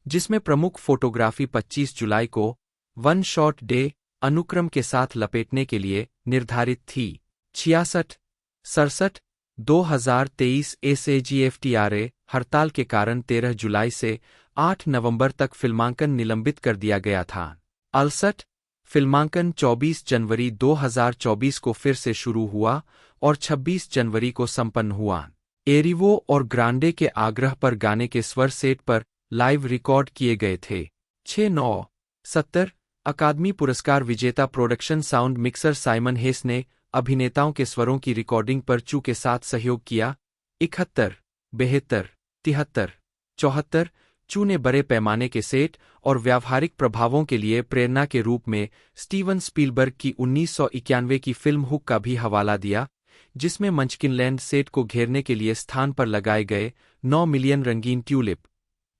जिसमें प्रमुख फोटोग्राफी 25 जुलाई को वन शॉट डे अनुक्रम के साथ लपेटने के लिए निर्धारित थी। 66, 67, 2023 SAGFTRA हड़ताल के कारण 13 जुलाई से 8 नवंबर तक फिल्मांकन निलंबित कर दिया गया था। 68, फिल्मांकन 24 जनवरी 2024 को फिर से शुरू हुआ और 26 जनवरी को संपन्न हुआ। एरिवो और ग्रांडे के आग्रह पर गाने के स्वर सेट पर लाइव रिकॉर्ड किए गए थे। 6-9, 70 अकादमी पुरस्कार विजेता प्रोडक्शन साउंड मिक्सर साइमन हेस ने अभिनेताओं के स्वरों की रिकॉर्डिंग पर चू के साथ सहयोग किया। 71, 72, 73, 74 चू ने बड़े पैमाने के सेट और व्यावहारिक प्रभावों के लिए प्रेरणा के रूप में स्टीवन स्पीलबर्ग की 1991 की फिल्म हुक का भी हवाला दिया, जिसमें मंचकिनलैंड सेट को घेरने के लिए स्थान पर लगाए गए 9 मिलियन रंगीन ट्यूलिप,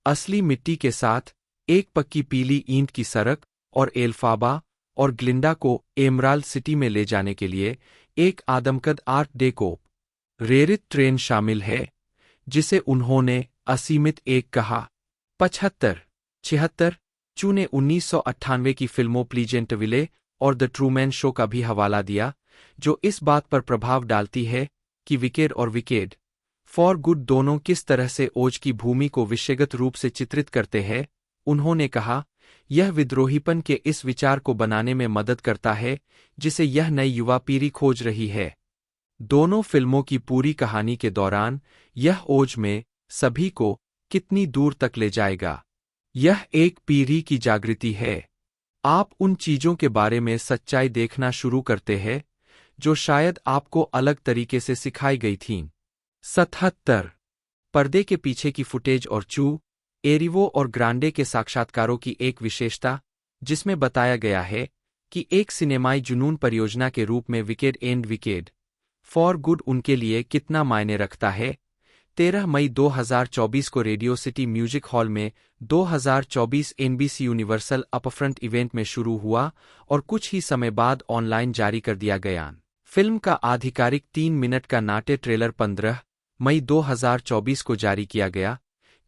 असली मिट्टी के साथ एक पक्की पीली ईंट की सड़क और एल्फाबा और ग्लिंडा को एमराल्ड सिटी में ले जाने के लिए एक आदमकद आर्ट डेको रेरित ट्रेन शामिल है, जिसे उन्होंने असीमित एक कहा। 75, 76 चू ने 1998 की फिल्मों प्लीजेंटविले और द ट्रूमैन शो का भी हवाला दिया, जो इस बात पर प्रभाव डालती है कि विकेड और विकेड फॉर गुड दोनों किस तरह से ओज की भूमि को विषयगत रूप से चित्रित करते हैं। उन्होंने कहा, यह विद्रोहीपन के इस विचार को बनाने में मदद करता है जिसे यह नई युवा पीढ़ी खोज रही है। दोनों फिल्मों की पूरी कहानी के दौरान यह ओज में सभी को कितनी दूर तक ले जाएगा। यह एक पीढ़ी की जागृति है। आप उन चीजों के बारे में सच्चाई देखना शुरू करते हैं जो शायद आपको अलग तरीके से सिखाई गई थीं। 77 पर्दे के पीछे की फुटेज और चू, एरिवो और ग्रांडे के साक्षात्कारों की एक विशेषता, जिसमें बताया गया है कि एक सिनेमाई जुनून परियोजना के रूप में wicked and wicked for good उनके लिए कितना मायने रखता है। 13 मई 2024 को रेडियो सिटी म्यूजिक हॉल में 2024 NBC यूनिवर्सल अपफ्रंट इवेंट में शुरू हुआ और कुछ ही समय बाद ऑनलाइन जारी कर दिया गया। फिल्म का आधिकारिक 3 मिनट का नाट्य ट्रेलर 15 मई 2024 को जारी किया गया।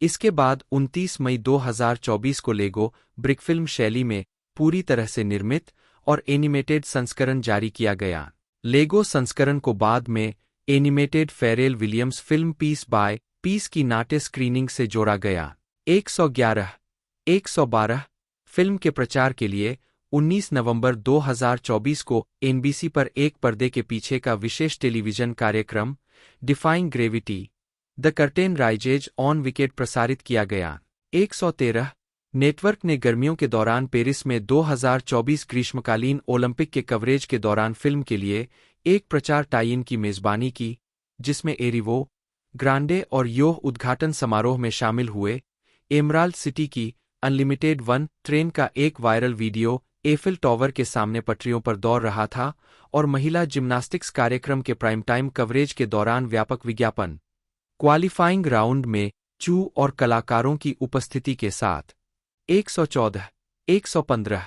इसके बाद 29 मई 2024 को लेगो ब्रिक फिल्म शैली में पूरी तरह से निर्मित और एनिमेटेड संस्करण जारी किया गया। लेगो संस्करण को बाद में animated Pharrell Williams film piece by piece की नाट्य स्क्रीनिंग से जोड़ा गया। 111 फिल्म के प्रचार के लिए 19 नवंबर 2024 को एनबीसी पर एक पर्दे के पीछे का विशेष टेलीविजन कार्यक्रम defying gravity the curtain rises on wicket प्रसारित किया गया। 113 नेटवर्क ने गर्मियों के दौरान पेरिस में 2024 ग्रीष्मकालीन ओलंपिक के कवरेज के दौरान फिल्म के लिए एक प्रचार टाई इन की मेजबानी की, जिसमें एरिवो ग्रांडे और योह उद्घाटन समारोह में शामिल हुए। एमराल्ड सिटी की अनलिमिटेड वन ट्रेन का एक वायरल वीडियो एफिल टॉवर के सामने पटरियों पर दौड़ रहा था और महिला जिम्नास्टिक्स कार्यक्रम के प्राइम टाइम कवरेज के दौरान व्यापक विज्ञापन क्वालिफाइंग राउंड में चू और कलाकारों की उपस्थिति के साथ। 114, 115,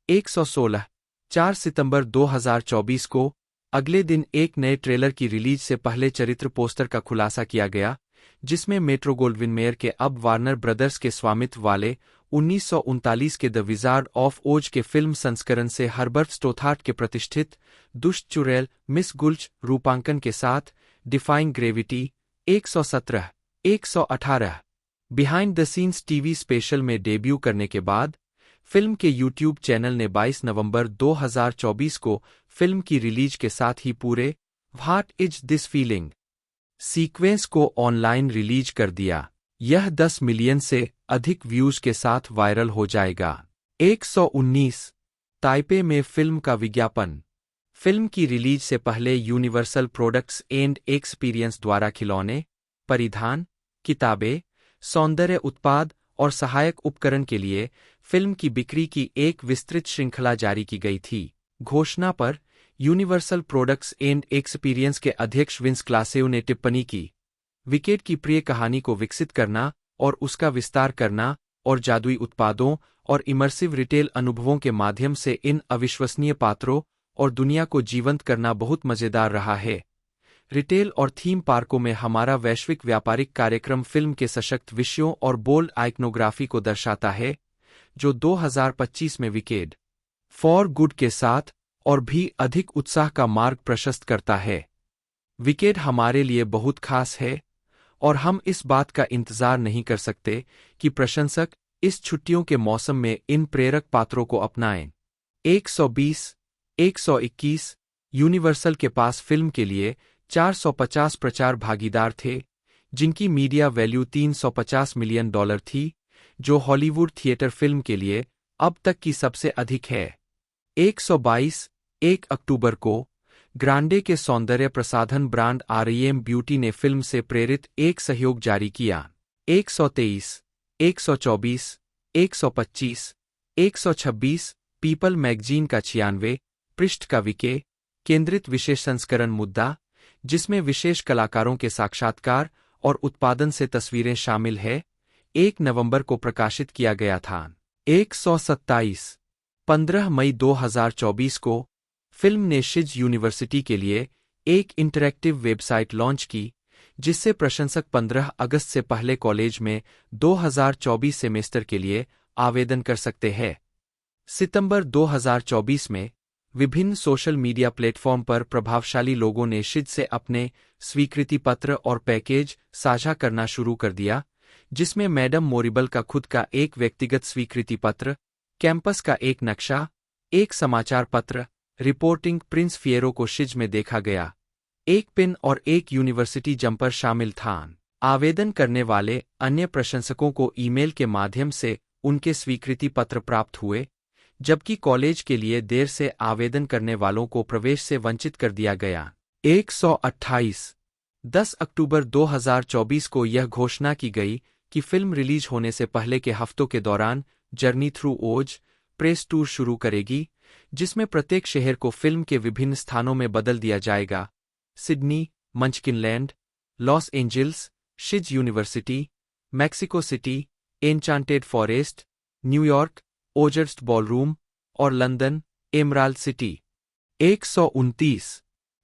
116 4 सितंबर 2024 को अगले दिन एक नए ट्रेलर की रिलीज से पहले चरित्र पोस्टर का खुलासा किया गया, जिसमें मेट्रो गोल्डविन मेयर के अब वार्नर ब्रदर्स के स्वामित्व वाले 1939 के द विजार्ड ऑफ ओज के फिल्म संस्करण से हर्बर्ट स्टोथार्ट के प्रतिष्ठित दुष्ट चुड़ैल मिस गुल्च रूपांकन के साथ defying gravity 117, 118 behind the scenes TV special में डेब्यू करने के बाद फिल्म के यूट्यूब चैनल ने 22 नवंबर 2024 को फिल्म की रिलीज के साथ ही पूरे what is this feeling sequence को ऑनलाइन रिलीज कर दिया। यह 10 मिलियन से अधिक व्यूज के साथ वायरल हो जाएगा। 119 ताइपे में फिल्म का विज्ञापन। फिल्म की रिलीज से पहले यूनिवर्सल प्रोडक्ट्स एंड एक्सपीरियंस द्वारा खिलौने, परिधान, किताबें, सौंदर्य उत्पाद और सहायक उपकरण के लिए फिल्म की बिक्री की एक विस्तृत श्रृंखला जारी की गई थी। घोषणा पर यूनिवर्सल प्रोडक्ट्स एंड एक्सपीरियंस के अध्यक्ष विंस क्लासेव ने टिप्पणी की, विकेट की प्रिय कहानी को विकसित करना और उसका विस्तार करना और जादुई उत्पादों और इमर्सिव रिटेल अनुभवों के माध्यम से इन अविश्वसनीय पात्रों और दुनिया को जीवंत करना बहुत मजेदार रहा है। रिटेल और थीम पार्कों में हमारा वैश्विक व्यापारिक कार्यक्रम फिल्म के सशक्त विषयों और बोल्ड आइकनोग्राफी को दर्शाता है, जो 2025 में विकेड फॉर गुड के साथ और भी अधिक उत्साह का मार्ग प्रशस्त करता है। विकेड हमारे लिए बहुत खास है और हम इस बात का इंतजार नहीं कर सकते कि प्रशंसक इस छुट्टियों के मौसम में इन प्रेरक पात्रों को अपनाएं। 120, 121 यूनिवर्सल के पास फिल्म के लिए 450 प्रचार भागीदार थे, जिनकी मीडिया वैल्यू $350 मिलियन थी, जो हॉलीवुड थिएटर फिल्म के लिए अब तक की सबसे अधिक है। 122 1 अक्टूबर को ग्रांडे के सौंदर्य प्रसाधन ब्रांड आरईएम ब्यूटी ने फिल्म से प्रेरित एक सहयोग जारी किया। 123, 124, 125, 126 पीपल मैगजीन का 96 पृष्ठ का विके केंद्रित विशेष संस्करण मुद्दा, जिसमें विशेष कलाकारों के साक्षात्कार और उत्पादन से तस्वीरें शामिल है, 1 नवंबर को प्रकाशित किया गया था। 127 15 मई 2024 को फिल्म ने शिज यूनिवर्सिटी के लिए एक इंटरैक्टिव वेबसाइट लॉन्च की, जिससे प्रशंसक 15 अगस्त से पहले कॉलेज में 2024 सेमेस्टर के लिए आवेदन कर सकते हैं। सितंबर 2024 में विभिन्न सोशल मीडिया प्लेटफॉर्म पर प्रभावशाली लोगों ने शिज से अपने स्वीकृति पत्र और पैकेज साझा करना शुरू कर दिया, जिसमें मैडम मोरिबल का खुद का एक व्यक्तिगत स्वीकृति पत्र, कैंपस का एक नक्शा, एक समाचार पत्र, रिपोर्टिंग प्रिंस फिएरो को शिज में देखा गया, एक पिन और एक यूनिवर्सिटी जंपर शामिल था। आवेदन करने वाले अन्य प्रशंसकों को ईमेल के माध्यम से उनके स्वीकृति पत्र प्राप्त हुए, जबकि कॉलेज के लिए देर से आवेदन करने वालों को प्रवेश से वंचित कर दिया गया। 128 10 अक्टूबर 2024 को यह घोषणा की गई कि फिल्म रिलीज होने से पहले के हफ्तों के दौरान जर्नी थ्रू ओज प्रेस टूर शुरू करेगी, जिसमें प्रत्येक शहर को फिल्म के विभिन्न स्थानों में बदल दिया जाएगा। Sydney, Munchkinland, Los Angeles, Shiz university, Mexico city, enchanted forest, New York, Ozdust ballroom और लंदन, एमराल्ड सिटी। 129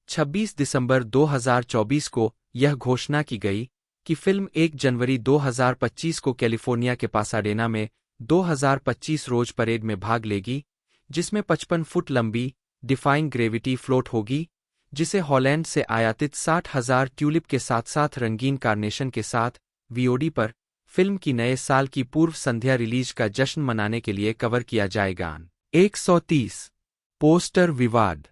26 दिसंबर 2024 को यह घोषणा की गई कि फिल्म 1 जनवरी 2025 को कैलिफोर्निया के पासाडेना में 2025 रोज परेड में भाग लेगी, जिसमें 55 फुट लंबी डिफाइंग ग्रेविटी फ्लोट होगी, जिसे हॉलैंड से आयातित 60,000 ट्यूलिप के साथ साथ रंगीन कार्नेशन के साथ वीओडी पर फिल्म की नए साल की पूर्व संध्या रिलीज का जश्न मनाने के लिए कवर किया जाएगा। 130 पोस्टर विवाद।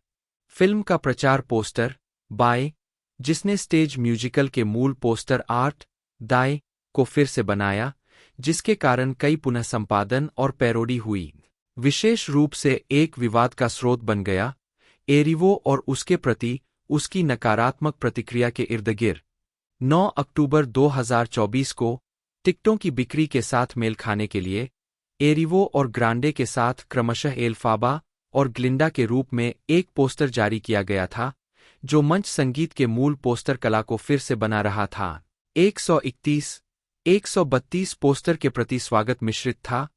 फिल्म का प्रचार पोस्टर बाय, जिसने स्टेज म्यूजिकल के मूल पोस्टर आर्ट दाय को फिर से बनाया, जिसके कारण कई पुनः संपादन और पैरोडी हुई, विशेष रूप से एक विवाद का स्रोत बन गया एरिवो और उसके प्रति उसकी नकारात्मक प्रतिक्रिया के इर्दगिर्द। 9 अक्टूबर 2024 को टिकटों की बिक्री के साथ मेल खाने के लिए एरिवो और ग्रांडे के साथ क्रमशः एल्फाबा और ग्लिंडा के रूप में एक पोस्टर जारी किया गया था, जो मंच संगीत के मूल पोस्टर कला को फिर से बना रहा था। 131 पोस्टर के प्रति स्वागत मिश्रित था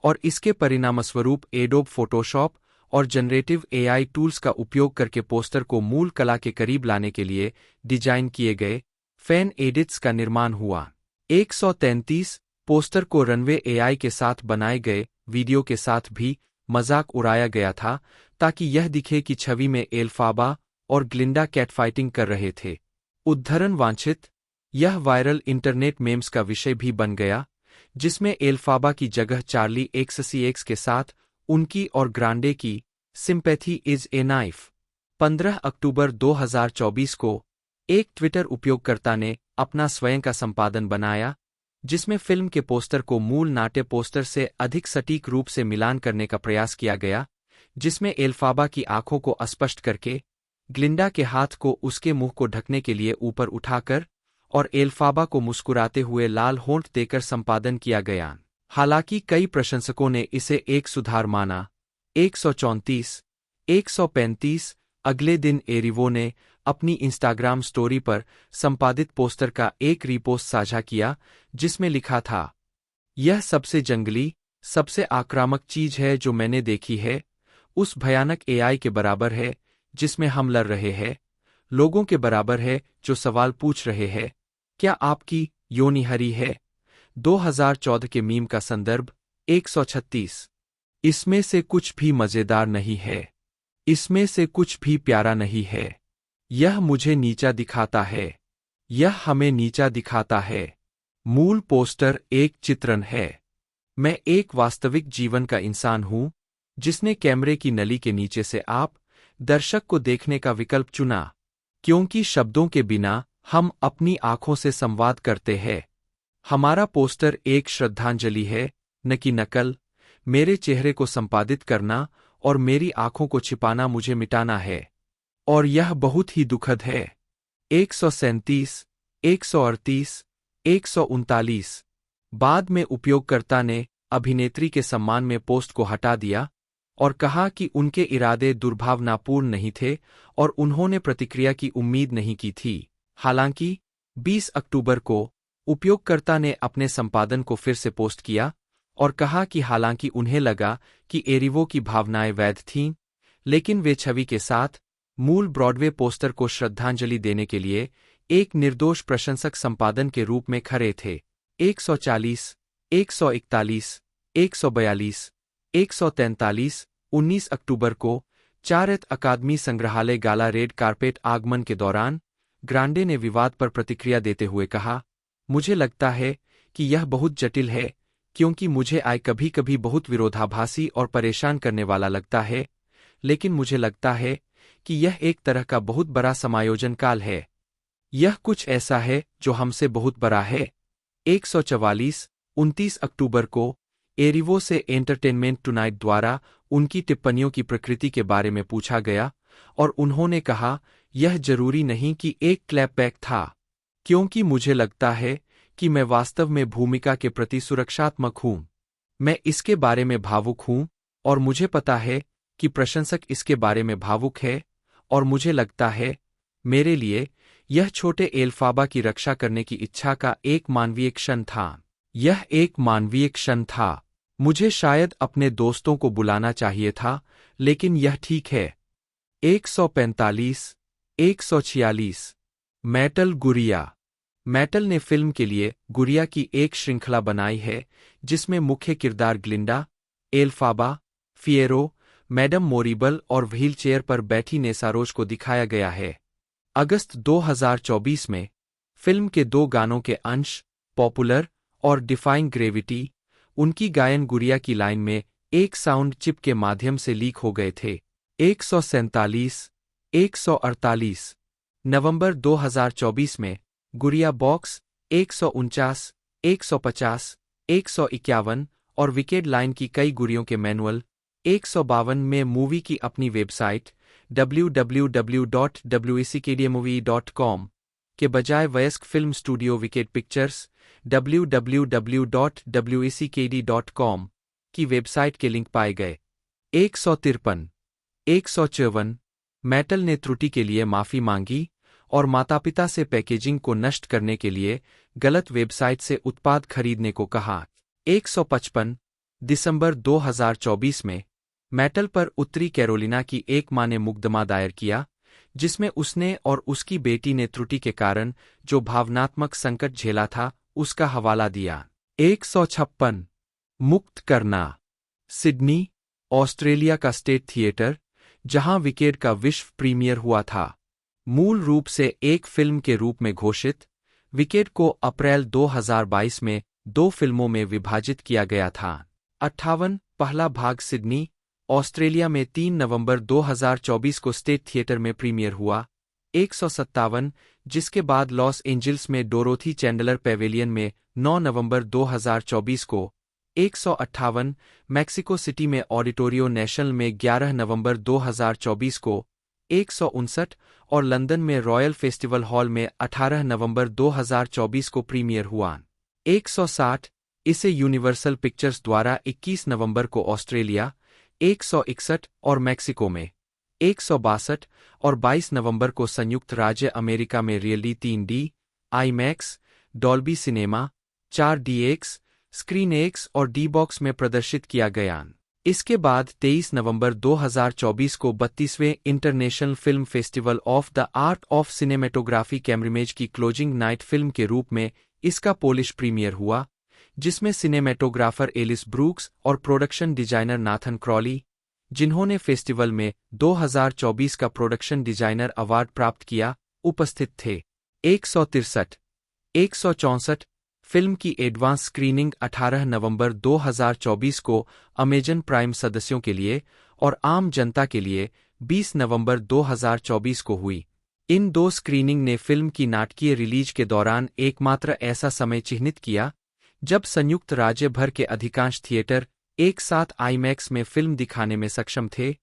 और इसके परिणामस्वरूप एडोब फोटोशॉप और जनरेटिव एआई टूल्स का उपयोग करके पोस्टर को मूल कला के करीब लाने के लिए डिजाइन किए गए फैन एडिट्स का निर्माण हुआ। 133 पोस्टर को रनवे एआई के साथ बनाए गए वीडियो के साथ भी मजाक उड़ाया गया था ताकि यह दिखे कि छवि में एल्फाबा और ग्लिंडा कैटफाइटिंग कर रहे थे। उद्धरण वांछित, यह वायरल इंटरनेट मेम्स का विषय भी बन गया, जिसमें एल्फाबा की जगह चार्ली एक्ससीएक्स के साथ उनकी और ग्रांडे की सिंपैथी इज ए नाइफ। 15 अक्टूबर 2024 को एक ट्विटर उपयोगकर्ता ने अपना स्वयं का संपादन बनाया, जिसमें फिल्म के पोस्टर को मूल नाट्य पोस्टर से अधिक सटीक रूप से मिलान करने का प्रयास किया गया, जिसमें एल्फाबा की आंखों को अस्पष्ट करके, ग्लिंडा के हाथ को उसके मुंह को ढकने के लिए ऊपर उठाकर और एल्फाबा को मुस्कुराते हुए लाल होंठ देकर संपादन किया गया। हालांकि कई प्रशंसकों ने इसे एक सुधार माना। 135 अगले दिन एरिवो ने अपनी इंस्टाग्राम स्टोरी पर संपादित पोस्टर का एक रीपोस्ट साझा किया, जिसमें लिखा था, यह सबसे जंगली, सबसे आक्रामक चीज है जो मैंने देखी है, उस भयानक एआई के बराबर है जिसमें हम लड़ रहे हैं, लोगों के बराबर है जो सवाल पूछ रहे हैं, क्या आपकी योनि हरी है? 2014 के मीम का संदर्भ 136। इसमें से कुछ भी मजेदार नहीं है, इसमें से कुछ भी प्यारा नहीं है, यह मुझे नीचा दिखाता है, यह हमें नीचा दिखाता है। मूल पोस्टर एक चित्रण है। मैं एक वास्तविक जीवन का इंसान हूं, जिसने कैमरे की नली के नीचे से आप दर्शक को देखने का विकल्प चुना, क्योंकि शब्दों के बिना हम अपनी आंखों से संवाद करते हैं। हमारा पोस्टर एक श्रद्धांजलि है, न कि नकल। मेरे चेहरे को संपादित करना और मेरी आंखों को छिपाना मुझे मिटाना है, और यह बहुत ही दुखद है। 137, 138, 139। बाद में उपयोगकर्ता ने अभिनेत्री के सम्मान में पोस्ट को हटा दिया और कहा कि उनके इरादे दुर्भावनापूर्ण नहीं थे और उन्होंने प्रतिक्रिया की उम्मीद नहीं की थी। हालांकि 20 अक्टूबर को उपयोगकर्ता ने अपने संपादन को फिर से पोस्ट किया और कहा कि हालांकि उन्हें लगा कि एरिवो की भावनाएं वैध थीं, लेकिन वे छवि के साथ मूल ब्रॉडवे पोस्टर को श्रद्धांजलि देने के लिए एक निर्दोष प्रशंसक संपादन के रूप में खड़े थे। 140, 141, 142, 143। 19 अक्टूबर को चारत अकादमी संग्रहालय गाला रेड कार्पेट आगमन के दौरान ग्रांडे ने विवाद पर प्रतिक्रिया देते हुए कहा, मुझे लगता है कि यह बहुत जटिल है, क्योंकि मुझे कभी कभी बहुत विरोधाभासी और परेशान करने वाला लगता है, लेकिन मुझे लगता है कि यह एक तरह का बहुत बड़ा समायोजन काल है। यह कुछ ऐसा है जो हमसे बहुत बड़ा है। 144, 29 अक्टूबर को एरिवो से एंटरटेनमेंट टुनाइट द्वारा उनकी टिप्पणियों की प्रकृति के बारे में पूछा गया और उन्होंने कहा, यह जरूरी नहीं कि एक क्लैपबैक था, क्योंकि मुझे लगता है कि मैं वास्तव में भूमिका के प्रति सुरक्षात्मक हूं। मैं इसके बारे में भावुक हूं और मुझे पता है कि प्रशंसक इसके बारे में भावुक है, और मुझे लगता है मेरे लिए यह छोटे एल्फाबा की रक्षा करने की इच्छा का एक मानवीय क्षण था। यह एक मानवीय क्षण था। मुझे शायद अपने दोस्तों को बुलाना चाहिए था, लेकिन यह ठीक है। 145, 146। मेटल गुड़िया। मेटल ने फिल्म के लिए गुड़िया की एक श्रृंखला बनाई है, जिसमें मुख्य किरदार ग्लिंडा, एल्फाबा, फिएरो, मैडम मोरिबल और व्हीलचेयर पर बैठी नेसारोज को दिखाया गया है। अगस्त 2024 में फिल्म के 2 गानों के अंश, पॉपुलर और डिफाइंग ग्रेविटी, उनकी गायन गुड़िया की लाइन में एक साउंड चिप के माध्यम से लीक हो गए थे। 147, 148 नवंबर 2024 में गुड़िया बॉक्स 149, 150, 151 और विकेड लाइन की कई गुड़ियों के मैनुअल 152 में मूवी की अपनी वेबसाइट www.weckedmovie.com के बजाय वयस्क film studio wicked pictures www.weced.com की वेबसाइट के लिंक पाए गए। 153, 154 मेटल ने त्रुटि के लिए माफी मांगी और माता-पिता से पैकेजिंग को नष्ट करने के लिए गलत वेबसाइट से उत्पाद खरीदने को कहा। 155 दिसंबर 2024 में मेटल पर उत्तरी कैरोलिना की एक मां ने मुकदमा दायर किया, जिसमें उसने और उसकी बेटी ने त्रुटि के कारण जो भावनात्मक संकट झेला था उसका हवाला दिया। 156 मुक्त करना सिडनी, ऑस्ट्रेलिया का स्टेट थिएटर, जहां विकेड का विश्व प्रीमियर हुआ था। मूल रूप से एक फिल्म के रूप में घोषित, विकेड को अप्रैल 2022 में 2 फिल्मों में विभाजित किया गया था। 58 पहला भाग सिडनी, ऑस्ट्रेलिया में 3 नवंबर 2024 को स्टेट थिएटर में प्रीमियर हुआ। 157 जिसके बाद लॉस एंजिल्स में डोरोथी चैंडलर पेवेलियन में 9 नवंबर 2024 को। 158 मैक्सिको सिटी में ऑडिटोरियो नेशनल में 11 नवंबर 2024 को। 159 और लंदन में रॉयल फेस्टिवल हॉल में 18 नवंबर 2024 को प्रीमियर हुआ। 160 इसे यूनिवर्सल पिक्चर्स द्वारा 21 नवंबर को ऑस्ट्रेलिया, 161 और मैक्सिको में, 162 और 22 नवंबर को संयुक्त राज्य अमेरिका में really 3D, IMAX, Dolby cinema, 4DX, screen x और D-बॉक्स में प्रदर्शित किया गया। इसके बाद 23 नवंबर 2024 को 32वें international film festival of the art of cinematography Camerimage की क्लोजिंग नाइट फिल्म के रूप में इसका पोलिश प्रीमियर हुआ, जिसमें सिनेमेटोग्राफर एलिस ब्रूक्स और प्रोडक्शन डिजाइनर नाथन क्रॉली, जिन्होंने फेस्टिवल में 2024 का प्रोडक्शन डिजाइनर अवार्ड प्राप्त किया, उपस्थित थे। 163, 164 फिल्म की एडवांस स्क्रीनिंग 18 नवंबर 2024 को अमेजन प्राइम सदस्यों के लिए और आम जनता के लिए 20 नवंबर 2024 को हुई। इन 2 स्क्रीनिंग ने फिल्म की नाटकीय रिलीज के दौरान एकमात्र ऐसा समय चिह्नित किया जब संयुक्त राज्य भर के अधिकांश थिएटर एक साथ आईमैक्स में फिल्म दिखाने में सक्षम थे,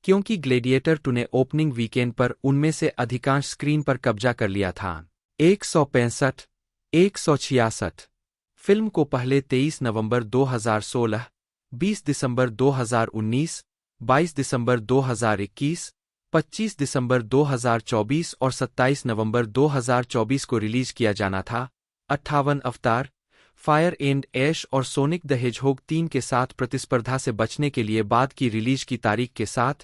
क्योंकि ग्लेडिएटर 2 ने ओपनिंग वीकेंड पर उनमें से अधिकांश स्क्रीन पर कब्जा कर लिया था। 165, 166 फिल्म को पहले 23 नवंबर 2016, 20 दिसंबर 2019, 22 दिसंबर 2021, 25 दिसंबर 2024 और 27 नवंबर 2024 को रिलीज किया जाना था। 58 अवतार, फायर एंड ऐश और सोनिक द हेजहोग 3 के साथ प्रतिस्पर्धा से बचने के लिए बाद की रिलीज की तारीख के साथ,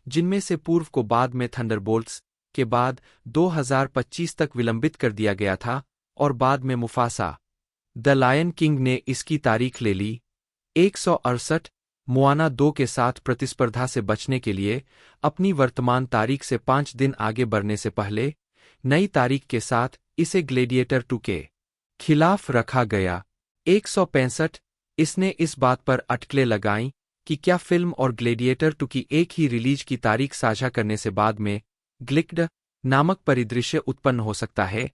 जिनमें से पूर्व को बाद में थंडरबोल्ट्स के बाद 2025 तक विलंबित कर दिया गया था और बाद में मुफासा द लायन किंग ने इसकी तारीख ले ली। 168 मुआना 2 के साथ प्रतिस्पर्धा से बचने के लिए अपनी वर्तमान तारीख से 5 दिन आगे बढ़ने से पहले नई तारीख के साथ इसे ग्लेडिएटर 2 के खिलाफ रखा गया। 165 इसने इस बात पर अटकलें लगाईं कि क्या फिल्म और ग्लेडिएटर 2 की एक ही रिलीज की तारीख साझा करने से बाद में ग्लिक्ड नामक परिदृश्य उत्पन्न हो सकता है,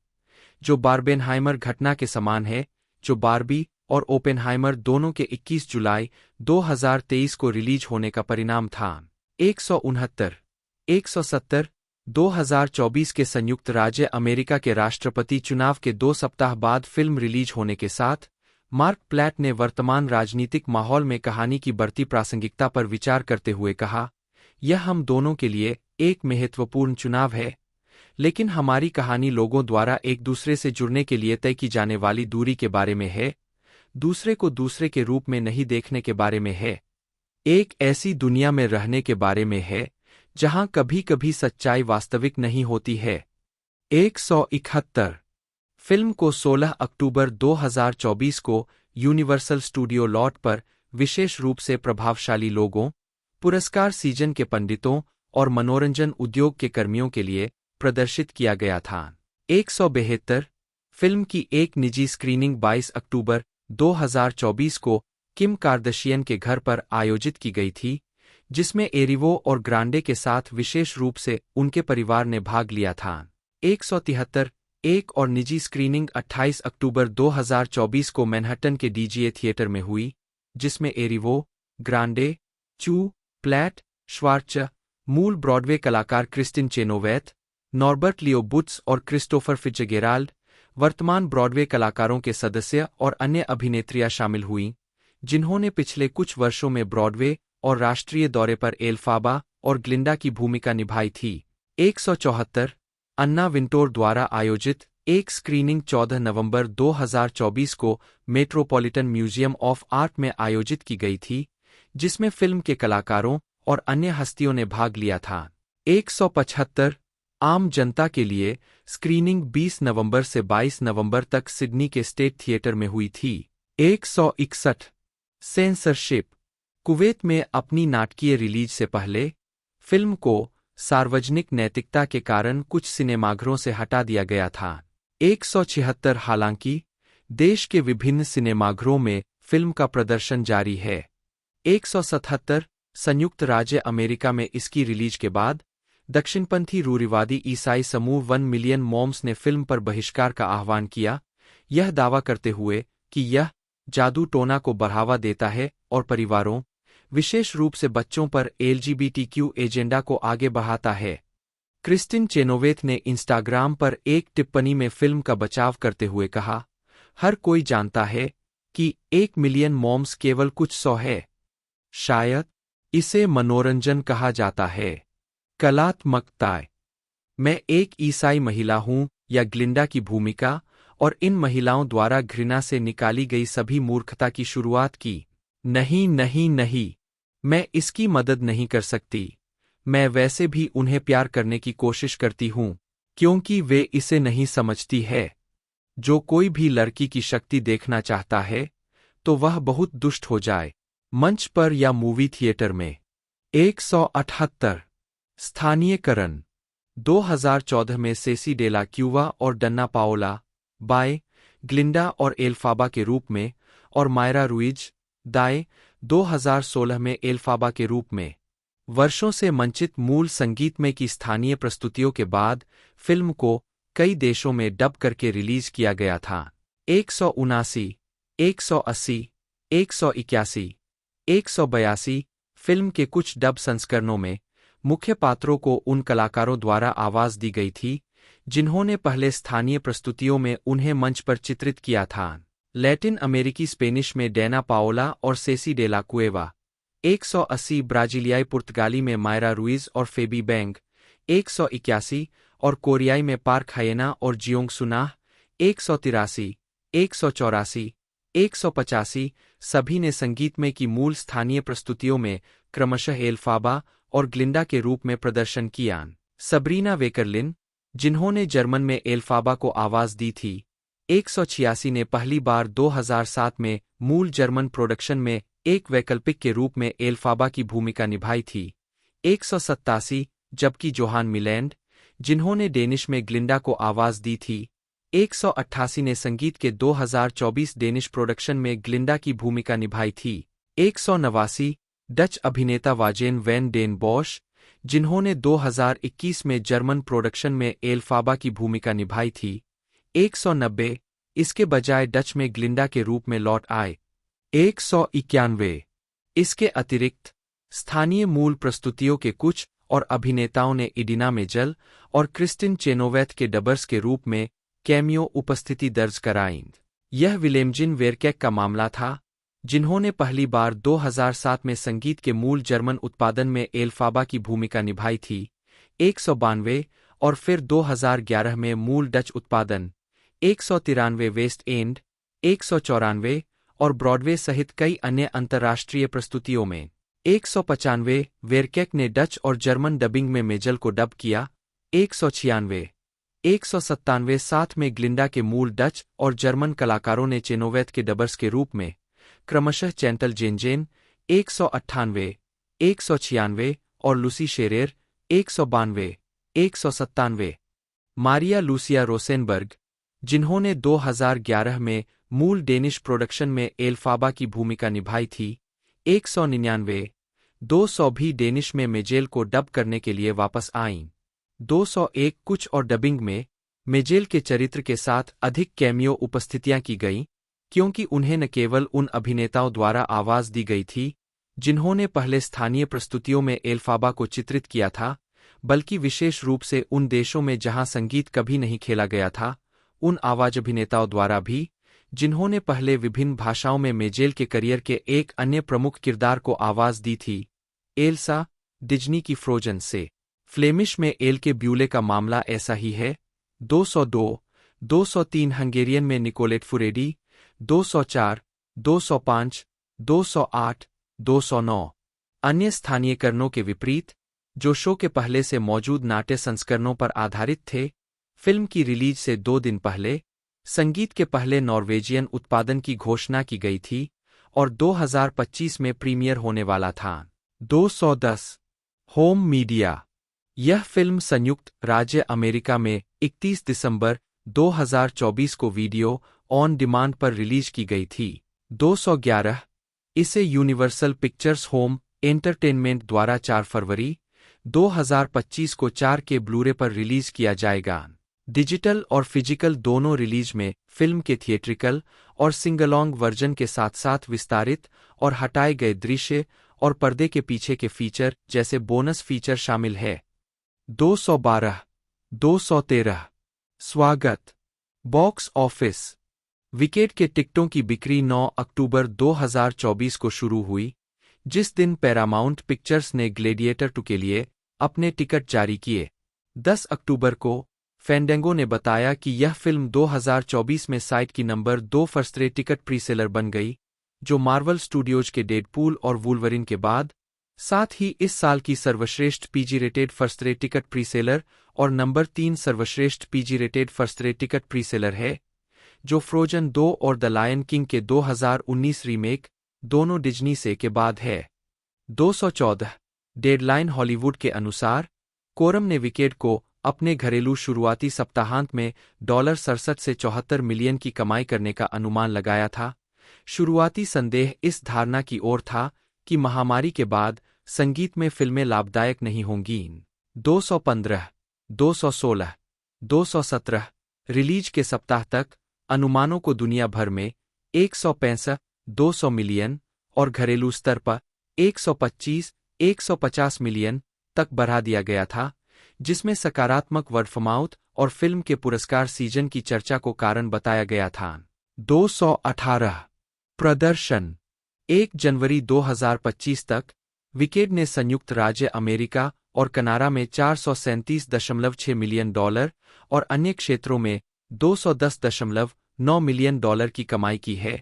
जो बार्बेनहाइमर घटना के समान है, जो बार्बी और ओपेनहाइमर दोनों के 21 जुलाई 2023 को रिलीज होने का परिणाम था। 169, 170 2024 के संयुक्त राज्य अमेरिका के राष्ट्रपति चुनाव के 2 सप्ताह बाद फिल्म रिलीज होने के साथ, मार्क प्लैट ने वर्तमान राजनीतिक माहौल में कहानी की बढ़ती प्रासंगिकता पर विचार करते हुए कहा, यह हम दोनों के लिए एक महत्वपूर्ण चुनाव है, लेकिन हमारी कहानी लोगों द्वारा एक दूसरे से जुड़ने के लिए तय की जाने वाली दूरी के बारे में है, दूसरे को दूसरे के रूप में नहीं देखने के बारे में है, एक ऐसी दुनिया में रहने के बारे में है जहां कभी-कभी सच्चाई वास्तविक नहीं होती है। 171 फिल्म को 16 अक्टूबर 2024 को यूनिवर्सल स्टूडियो लॉट पर विशेष रूप से प्रभावशाली लोगों, पुरस्कार सीजन के पंडितों और मनोरंजन उद्योग के कर्मियों के लिए प्रदर्शित किया गया था। 172 फिल्म की एक निजी स्क्रीनिंग 22 अक्टूबर 2024 को किम कार्दशियन के घर पर आयोजित की गई थी, जिसमें एरिवो और ग्रांडे के साथ विशेष रूप से उनके परिवार ने भाग लिया था। 173 एक और निजी स्क्रीनिंग 28 अक्टूबर 2024 को मैनहट्टन के डीजीए थिएटर में हुई, जिसमें एरिवो, ग्रांडे, चू, प्लैट, श्वार्च, मूल ब्रॉडवे कलाकार क्रिस्टिन चेनोवेथ, नॉर्बर्ट लियो बुट्स और क्रिस्टोफर फिट्जगेराल्ड, वर्तमान ब्रॉडवे कलाकारों के सदस्य और अन्य अभिनेत्रियां शामिल हुईं, जिन्होंने पिछले कुछ वर्षों में ब्रॉडवे और राष्ट्रीय दौरे पर एल्फाबा और ग्लिंडा की भूमिका निभाई थी। 174 अन्ना विंटोर द्वारा आयोजित एक स्क्रीनिंग 14 नवंबर 2024 को मेट्रोपॉलिटन म्यूजियम ऑफ आर्ट में आयोजित की गई थी, जिसमें फिल्म के कलाकारों और अन्य हस्तियों ने भाग लिया था। 175 आम जनता के लिए स्क्रीनिंग 20 नवंबर से 22 नवंबर तक सिडनी के स्टेट थिएटर में हुई थी। 161 सेंसरशिप कुवैत में अपनी नाटकीय रिलीज से पहले फिल्म को सार्वजनिक नैतिकता के कारण कुछ सिनेमाघरों से हटा दिया गया था। 176 हालांकि देश के विभिन्न सिनेमाघरों में फिल्म का प्रदर्शन जारी है। 177 संयुक्त राज्य अमेरिका में इसकी रिलीज के बाद दक्षिणपंथी रूढ़िवादी ईसाई समूह 1 मिलियन मॉम्स ने फिल्म पर बहिष्कार का आह्वान किया, यह दावा करते हुए कि यह जादू टोना को बढ़ावा देता है और परिवारों, विशेष रूप से बच्चों पर एलजीबीटीक्यू एजेंडा को आगे बढ़ाता है। क्रिस्टिन चेनोवेथ ने इंस्टाग्राम पर एक टिप्पणी में फिल्म का बचाव करते हुए कहा, हर कोई जानता है कि 1 मिलियन मॉम्स केवल कुछ 100 है। शायद इसे मनोरंजन कहा जाता है। कलात्मकता। मैं एक ईसाई महिला हूं या ग्लिंडा की भूमिका और इन महिलाओं द्वारा घृणा से निकाली गई सभी मूर्खता की शुरुआत की। नहीं नहीं नहीं, मैं इसकी मदद नहीं कर सकती। मैं वैसे भी उन्हें प्यार करने की कोशिश करती हूं, क्योंकि वे इसे नहीं समझती है। जो कोई भी लड़की की शक्ति देखना चाहता है, तो वह बहुत दुष्ट हो जाए, मंच पर या मूवी थिएटर में। 178 स्थानीयकरण 2014 में सेसी डेला क्यूवा और डन्ना पाओला बाय ग्लिंडा और एल्फाबा के रूप में और मायरा रुइज दाए 2016 में एल्फाबा के रूप में वर्षों से मंचित मूल संगीतमय की स्थानीय प्रस्तुतियों के बाद फिल्म को कई देशों में डब करके रिलीज किया गया था। 179 180 181 182 फिल्म के कुछ डब संस्करणों में मुख्य पात्रों को उन कलाकारों द्वारा आवाज दी गई थी जिन्होंने पहले स्थानीय प्रस्तुतियों में उन्हें मंच पर चित्रित किया था। लैटिन अमेरिकी स्पेनिश में डैना पाओला और सेसी डेला कुएवा। 180 ब्राजीलियाई पुर्तगाली में मायरा रुइज और फेबी बैंग। 181 और कोरियाई में पार्क हायेना और जियोंग सुनाह। 183 184 185 सभी ने संगीतमय की मूल स्थानीय प्रस्तुतियों में क्रमशः एल्फाबा और ग्लिंडा के रूप में प्रदर्शन किया। सबरीना वेकरलिन, जिन्होंने जर्मन में एल्फाबा को आवाज दी थी, 186 ने पहली बार 2007 में मूल जर्मन प्रोडक्शन में एक वैकल्पिक के रूप में एल्फाबा की भूमिका निभाई थी। 187 जबकि जोहान मिलैंड, जिन्होंने डेनिश में ग्लिंडा को आवाज दी थी, 188 ने संगीत के 2024 डेनिश प्रोडक्शन में ग्लिंडा की भूमिका निभाई थी। 189 डच अभिनेता वाजेन वैन डेन बॉश, जिन्होंने 2021 में जर्मन प्रोडक्शन में एल्फाबा की भूमिका निभाई थी। 190 इसके बजाय डच में ग्लिंडा के रूप में लौट आए। 191 इसके अतिरिक्त स्थानीय मूल प्रस्तुतियों के कुछ और अभिनेताओं ने इडिना मेजल और क्रिस्टिन चेनोवेथ के डबर्स के रूप में कैमियो उपस्थिति दर्ज कराई। यह विलेमजिन वेरकेक का मामला था, जिन्होंने पहली बार 2007 में संगीत के मूल जर्मन उत्पादन में एल्फाबा की भूमिका निभाई थी। 192 और फिर 2011 में मूल डच उत्पादन, 193 वेस्ट एंड, 194 और ब्रॉडवे सहित कई अन्य अंतर्राष्ट्रीय प्रस्तुतियों में। 195 वेरकेक ने डच और जर्मन डबिंग में मेजल को डब किया। 196 197 साथ में ग्लिंडा के मूल डच और जर्मन कलाकारों ने चेनोवेथ के डबर्स के रूप में क्रमशः चैंटल जेनजेन। 198 196 और लूसी शेरेर 192, 197। मारिया लूसिया रोसेनबर्ग, जिन्होंने 2011 में मूल डेनिश प्रोडक्शन में एल्फाबा की भूमिका निभाई थी, 199। 200 भी डेनिश में मेजेल को डब करने के लिए वापस आईं। 201 कुछ और डबिंग में मेजेल के चरित्र के साथ अधिक कैमियो उपस्थितियां की गईं, क्योंकि उन्हें न केवल उन अभिनेताओं द्वारा आवाज दी गई थी जिन्होंने पहले स्थानीय प्रस्तुतियों में एल्फाबा को चित्रित किया था, बल्कि विशेष रूप से उन देशों में जहां संगीत कभी नहीं खेला गया था, उन आवाज अभिनेताओं द्वारा भी, जिन्होंने पहले विभिन्न भाषाओं में मेजेल के करियर के एक अन्य प्रमुख किरदार को आवाज दी थी, एल्सा, डिज्नी की फ्रोजन से। फ्लेमिश में एल के ब्यूले का मामला ऐसा ही है। 202, 203 हंगेरियन में निकोलेट फुरेडी, 204, 205, 208, 209। अन्य स्थानीयकरणों के विपरीत, जो शो के पहले से मौजूद नाट्य संस्करणों पर आधारित थे, फिल्म की रिलीज से 2 दिन पहले संगीत के पहले नॉर्वेजियन उत्पादन की घोषणा की गई थी और 2025 में प्रीमियर होने वाला था। 210 होम मीडिया। यह फिल्म संयुक्त राज्य अमेरिका में 31 दिसंबर 2024 को वीडियो ऑन डिमांड पर रिलीज की गई थी। 211 इसे यूनिवर्सल पिक्चर्स होम एंटरटेनमेंट द्वारा 4 फरवरी 2025 को 4K ब्लूरे पर रिलीज किया जाएगा। डिजिटल और फिजिकल दोनों रिलीज में फिल्म के थिएट्रिकल और सिंगलोंग वर्जन के साथ साथ विस्तारित और हटाए गए दृश्य और पर्दे के पीछे के फीचर जैसे बोनस फीचर शामिल है। 212, 213 स्वागत। Box office. विकेट के टिकटों की बिक्री 9 अक्टूबर 2024 को शुरू हुई, जिस दिन पैरामाउंट पिक्चर्स ने ग्लेडिएटर 2 के लिए अपने टिकट जारी किए। 10 अक्टूबर को फैंडेंगो ने बताया कि यह फिल्म 2024 में साइट की नंबर 2 फर्स्ट टिकट प्रीसेलर बन गई, जो मार्वल स्टूडियोज के डेडपूल और वुल्वरिन के बाद, साथ ही इस साल की सर्वश्रेष्ठ पीजी रेटेड फर्स्ट टिकट प्रीसेलर और नंबर 3 सर्वश्रेष्ठ पीजी रेटेड फर्स्ट टिकट प्रीसेलर है, जो फ्रोजन 2 और द लायन किंग के 2019 रीमेक, दोनों डिज्नी से के बाद है। 214 डेडलाइन हॉलीवुड के अनुसार, कोरम ने विकेट को अपने घरेलू शुरुआती सप्ताहांत में $67 से 74 मिलियन की कमाई करने का अनुमान लगाया था। शुरुआती संदेह इस धारणा की ओर था कि महामारी के बाद संगीत में फिल्में लाभदायक नहीं होंगी। 215, 216, 217 रिलीज के सप्ताह तक अनुमानों को दुनिया भर में 165, 200 मिलियन और घरेलू स्तर पर 125, 150 मिलियन तक बढ़ा दिया गया था, जिसमें सकारात्मक वर्ड ऑफ माउथ और फिल्म के पुरस्कार सीजन की चर्चा को कारण बताया गया था। 218 प्रदर्शन। 1 जनवरी 2025 तक विकेट ने संयुक्त राज्य अमेरिका और कनाडा में $437.6 मिलियन और अन्य क्षेत्रों में $210.9 मिलियन की कमाई की है,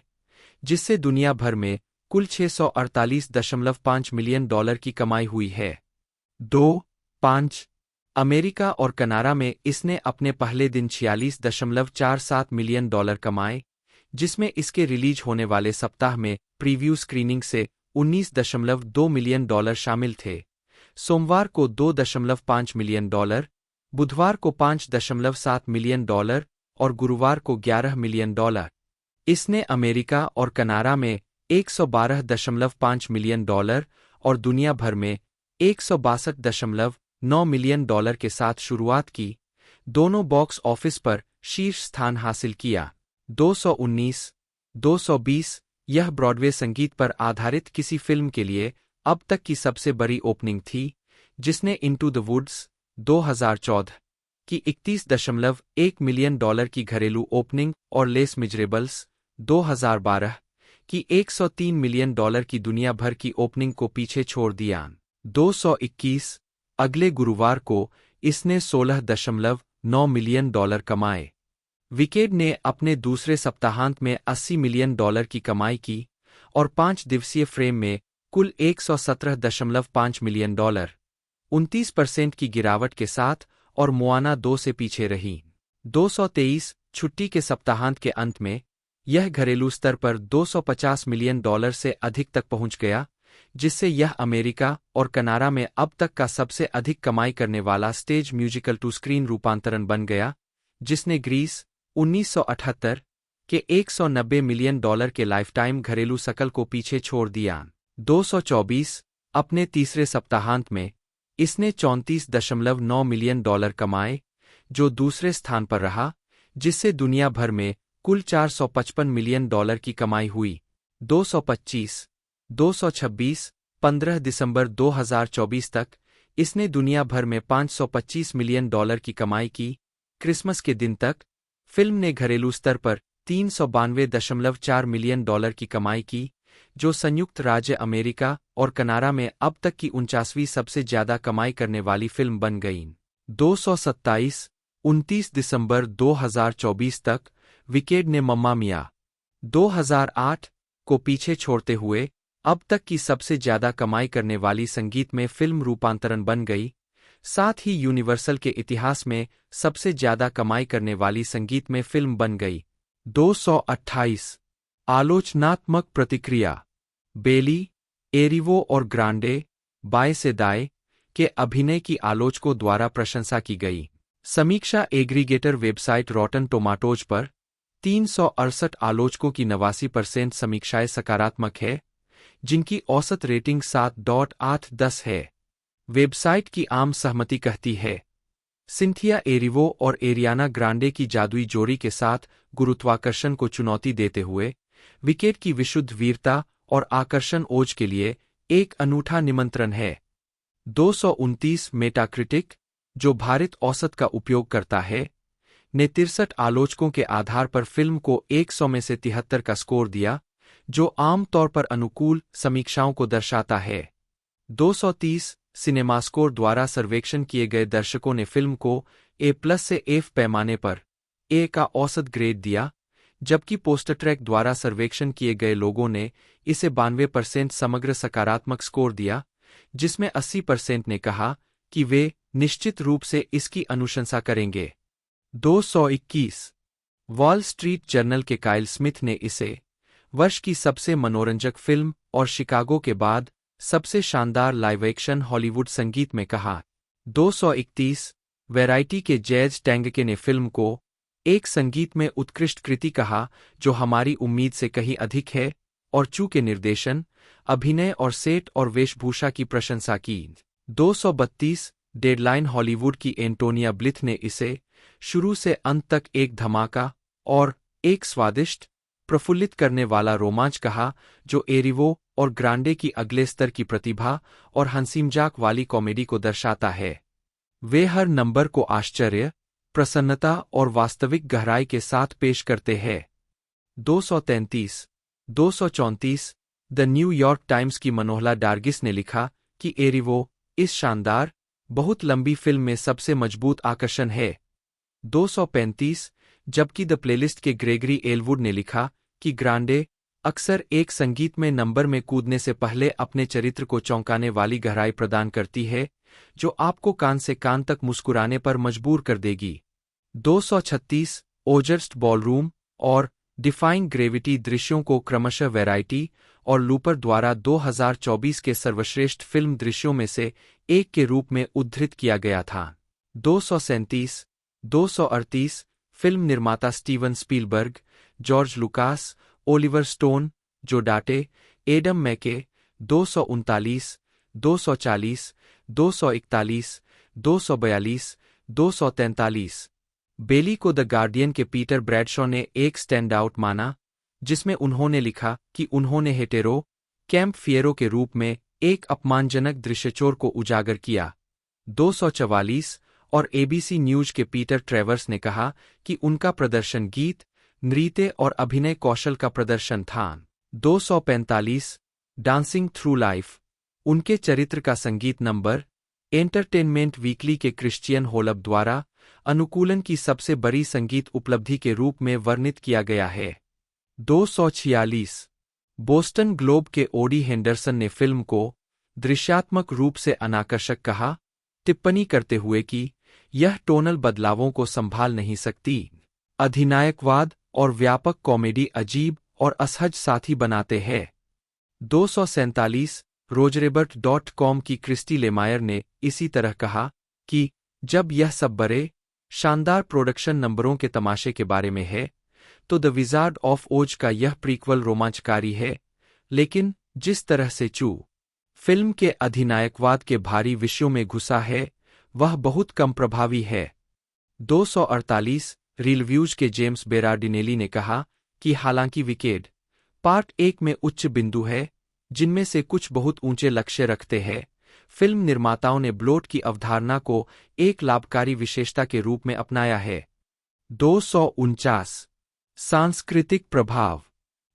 जिससे दुनिया भर में कुल $648.5 मिलियन की कमाई हुई है। 2.5 अमेरिका और कनाडा में इसने अपने पहले दिन $46.47 मिलियन कमाए, जिसमें इसके रिलीज होने वाले सप्ताह में प्रीव्यू स्क्रीनिंग से $19.2 मिलियन शामिल थे। सोमवार को $2.5 मिलियन, बुधवार को $5.7 मिलियन और गुरुवार को $11 मिलियन। इसने अमेरिका और कनाडा में $112.5 मिलियन और दुनिया भर में $162.9 मिलियन के साथ शुरुआत की, दोनों बॉक्स ऑफिस पर शीर्ष स्थान हासिल किया। 219, 220 यह ब्रॉडवे संगीत पर आधारित किसी फिल्म के लिए अब तक की सबसे बड़ी ओपनिंग थी, जिसने इनटू द वुड्स 2014 की $31.1 मिलियन की घरेलू ओपनिंग और लेस मिजरेबल्स 2012 की $103 मिलियन की दुनिया भर की ओपनिंग को पीछे छोड़ दिया। 221 अगले गुरुवार को इसने $16.9 मिलियन कमाए। विकेट ने अपने दूसरे सप्ताहांत में $80 मिलियन की कमाई की और 5 दिवसीय फ्रेम में कुल $117.5 मिलियन 29% की गिरावट के साथ और मोआना 2 से पीछे रही। 223 छुट्टी के सप्ताहांत के अंत में यह घरेलू स्तर पर $250 मिलियन से अधिक तक पहुंच गया, जिससे यह अमेरिका और कनाडा में अब तक का सबसे अधिक कमाई करने वाला स्टेज म्यूजिकल टू स्क्रीन रूपांतरण बन गया, जिसने ग्रीस 1978 के $190 मिलियन के लाइफटाइम घरेलू सकल को पीछे छोड़ दिया। 224 अपने तीसरे सप्ताहांत में इसने $34.9 मिलियन कमाए, जो दूसरे स्थान पर रहा, जिससे दुनिया भर में कुल $455 मिलियन की कमाई हुई। 225 226 15 दिसंबर 2024 तक इसने दुनिया भर में $525 मिलियन की कमाई की। क्रिसमस के दिन तक फिल्म ने घरेलू स्तर पर $392.4 मिलियन की कमाई की, जो संयुक्त राज्य अमेरिका और कनाडा में अब तक की 49वीं सबसे ज्यादा कमाई करने वाली फिल्म बन गई। 227 29 दिसंबर 2024 तक विकेड ने मम्मा मिया 2008 को पीछे छोड़ते हुए अब तक की सबसे ज्यादा कमाई करने वाली संगीत में फिल्म रूपांतरण बन गई, साथ ही यूनिवर्सल के इतिहास में सबसे ज्यादा कमाई करने वाली संगीत में फिल्म बन गई। 228 आलोचनात्मक प्रतिक्रिया। बेली, एरिवो और ग्रांडे बाएं से दाएं के अभिनय की आलोचकों द्वारा प्रशंसा की गई। समीक्षा एग्रीगेटर वेबसाइट रॉटन टोमाटोज पर 368 आलोचकों की 89% समीक्षाएं सकारात्मक है, जिनकी औसत रेटिंग 7.8/10 है। वेबसाइट की आम सहमति कहती है, सिंथिया एरिवो और एरियाना ग्रांडे की जादुई जोड़ी के साथ गुरुत्वाकर्षण को चुनौती देते हुए विकेट की विशुद्ध वीरता और आकर्षण ओज के लिए एक अनूठा निमंत्रण है। 229 मेटाक्रिटिक, जो भारित औसत का उपयोग करता है, ने 63 आलोचकों के आधार पर फिल्म को 100 में से 73 का स्कोर दिया, जो आम तौर पर अनुकूल समीक्षाओं को दर्शाता है। 230 सिनेमास्कोर द्वारा सर्वेक्षण किए गए दर्शकों ने फिल्म को A+ से F पैमाने पर A का औसत ग्रेड दिया, जबकि पोस्टरट्रैक द्वारा सर्वेक्षण किए गए लोगों ने इसे 92% समग्र सकारात्मक स्कोर दिया, जिसमें 80% ने कहा कि वे निश्चित रूप से इसकी अनुशंसा करेंगे। 221 वॉल स्ट्रीट जर्नल के काइल स्मिथ ने इसे वर्ष की सबसे मनोरंजक फिल्म और शिकागो के बाद सबसे शानदार लाइव एक्शन हॉलीवुड संगीत में कहा। 231 वैरायटी के जैज टैंगके ने फिल्म को एक संगीत में उत्कृष्ट कृति कहा, जो हमारी उम्मीद से कहीं अधिक है, और चू के निर्देशन, अभिनय और सेट और वेशभूषा की प्रशंसा की। 232 डेडलाइन हॉलीवुड की एंटोनिया ब्लिथ ने इसे शुरू से अंत तक एक धमाका और एक स्वादिष्ट, प्रफुल्लित करने वाला रोमांच कहा, जो एरिवो और ग्रांडे की अगले स्तर की प्रतिभा और हंसीमजाक वाली कॉमेडी को दर्शाता है। वे हर नंबर को आश्चर्य, प्रसन्नता और वास्तविक गहराई के साथ पेश करते हैं। 233 234 द न्यूयॉर्क टाइम्स की मनोहला डार्गिस ने लिखा कि एरिवो इस शानदार, बहुत लंबी फिल्म में सबसे मजबूत आकर्षण है। 235 जबकि द प्लेलिस्ट के ग्रेगरी एलवुड ने लिखा कि ग्रांडे अक्सर एक संगीत में नंबर में कूदने से पहले अपने चरित्र को चौंकाने वाली गहराई प्रदान करती है, जो आपको कान से कान तक मुस्कुराने पर मजबूर कर देगी। 236 ओजर्स्ट बॉलरूम और डिफाइंग ग्रेविटी दृश्यों को क्रमशः वैरायटी और लूपर द्वारा 2024 के सर्वश्रेष्ठ फिल्म दृश्यों में से एक के रूप में उद्धृत किया गया था। 237 238 फिल्म निर्माता Steven Spielberg, George Lucas, Oliver stone, जो डाटे, एडम मैके। 239 240 241 242 243 बेली को द गार्डियन के पीटर ब्रैडशॉ ने एक स्टैंड आउट माना, जिसमें उन्होंने लिखा कि उन्होंने हेटेरो कैंप फियरो के रूप में एक अपमानजनक दृश्यचोर को उजागर किया। 244 और एबीसी न्यूज के पीटर ट्रेवर्स ने कहा कि उनका प्रदर्शन गीत, नृत्य और अभिनय कौशल का प्रदर्शन था। 245 डांसिंग थ्रू लाइफ उनके चरित्र का संगीत नंबर, एंटरटेनमेंट वीकली के क्रिश्चियन होलब द्वारा अनुकूलन की सबसे बड़ी संगीत उपलब्धि के रूप में वर्णित किया गया है। 246 बोस्टन ग्लोब के ओडी हेंडरसन ने फिल्म को दृश्यात्मक रूप से अनाकर्षक कहा, टिप्पणी करते हुए कि यह टोनल बदलावों को संभाल नहीं सकती। अधिनायकवाद और व्यापक कॉमेडी अजीब और असहज साथी बनाते हैं। 247 रोजरेबर्ट.com की क्रिस्टी लेमायर ने इसी तरह कहा कि जब यह सब बड़े, शानदार प्रोडक्शन नंबरों के तमाशे के बारे में है, तो द विजार्ड ऑफ ओज का यह प्रीक्वल रोमांचकारी है, लेकिन जिस तरह से चू फिल्म के अधिनायकवाद के भारी विषयों में घुसा है, वह बहुत कम प्रभावी है। 248 रिव्यूज के जेम्स बेरार्डिनेली ने कहा कि हालांकि विकेड पार्ट 1 में उच्च बिंदु है, जिनमें से कुछ बहुत ऊंचे लक्ष्य रखते हैं, फिल्म निर्माताओं ने ब्लोट की अवधारणा को एक लाभकारी विशेषता के रूप में अपनाया है। 249 सांस्कृतिक प्रभाव।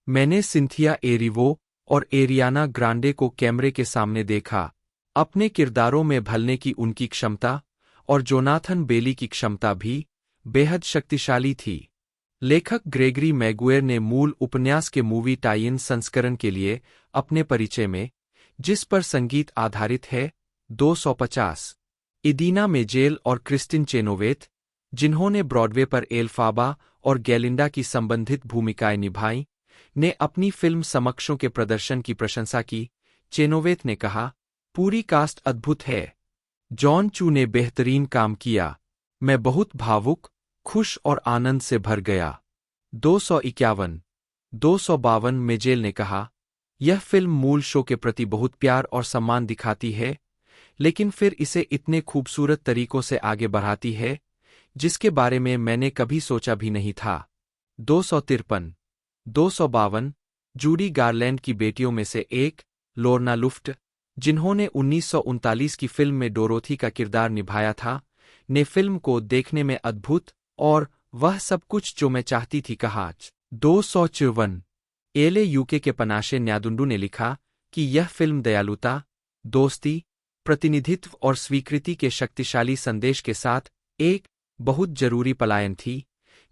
मैंने सिंथिया एरिवो और एरियाना ग्रांडे को कैमरे के सामने देखा। अपने किरदारों में भलने की उनकी क्षमता और जोनाथन बेली की क्षमता भी बेहद शक्तिशाली थी। लेखक ग्रेगरी मैगुएर ने मूल उपन्यास के मूवी टाई-इन संस्करण के लिए अपने परिचय में, जिस पर संगीत आधारित है, 250 इदीना मेजेल और क्रिस्टिन चेनोवेथ, जिन्होंने ब्रॉडवे पर एल्फाबा और गैलिंडा की संबंधित भूमिकाएं निभाईं, ने अपनी फिल्म समकक्षों के प्रदर्शन की प्रशंसा की। चेनोवेथ ने कहा, पूरी कास्ट अद्भुत है। जॉन चू ने बेहतरीन काम किया। मैं बहुत भावुक, खुश और आनंद से भर गया। 251 252 मेजेल ने कहा, यह फिल्म मूल शो के प्रति बहुत प्यार और सम्मान दिखाती है, लेकिन फिर इसे इतने खूबसूरत तरीकों से आगे बढ़ाती है, जिसके बारे में मैंने कभी सोचा भी नहीं था। 253 252 जूडी गारलैंड की बेटियों में से एक, लोर्ना लुफ्ट, जिन्होंने 1939 की फिल्म में डोरोथी का किरदार निभाया था, ने फिल्म को देखने में अद्भुत और वह सब कुछ जो मैं चाहती थी कहा। 254 एले यूके के पनाशे न्यादुंडू ने लिखा कि यह फिल्म दयालुता, दोस्ती, प्रतिनिधित्व और स्वीकृति के शक्तिशाली संदेश के साथ एक बहुत जरूरी पलायन थी,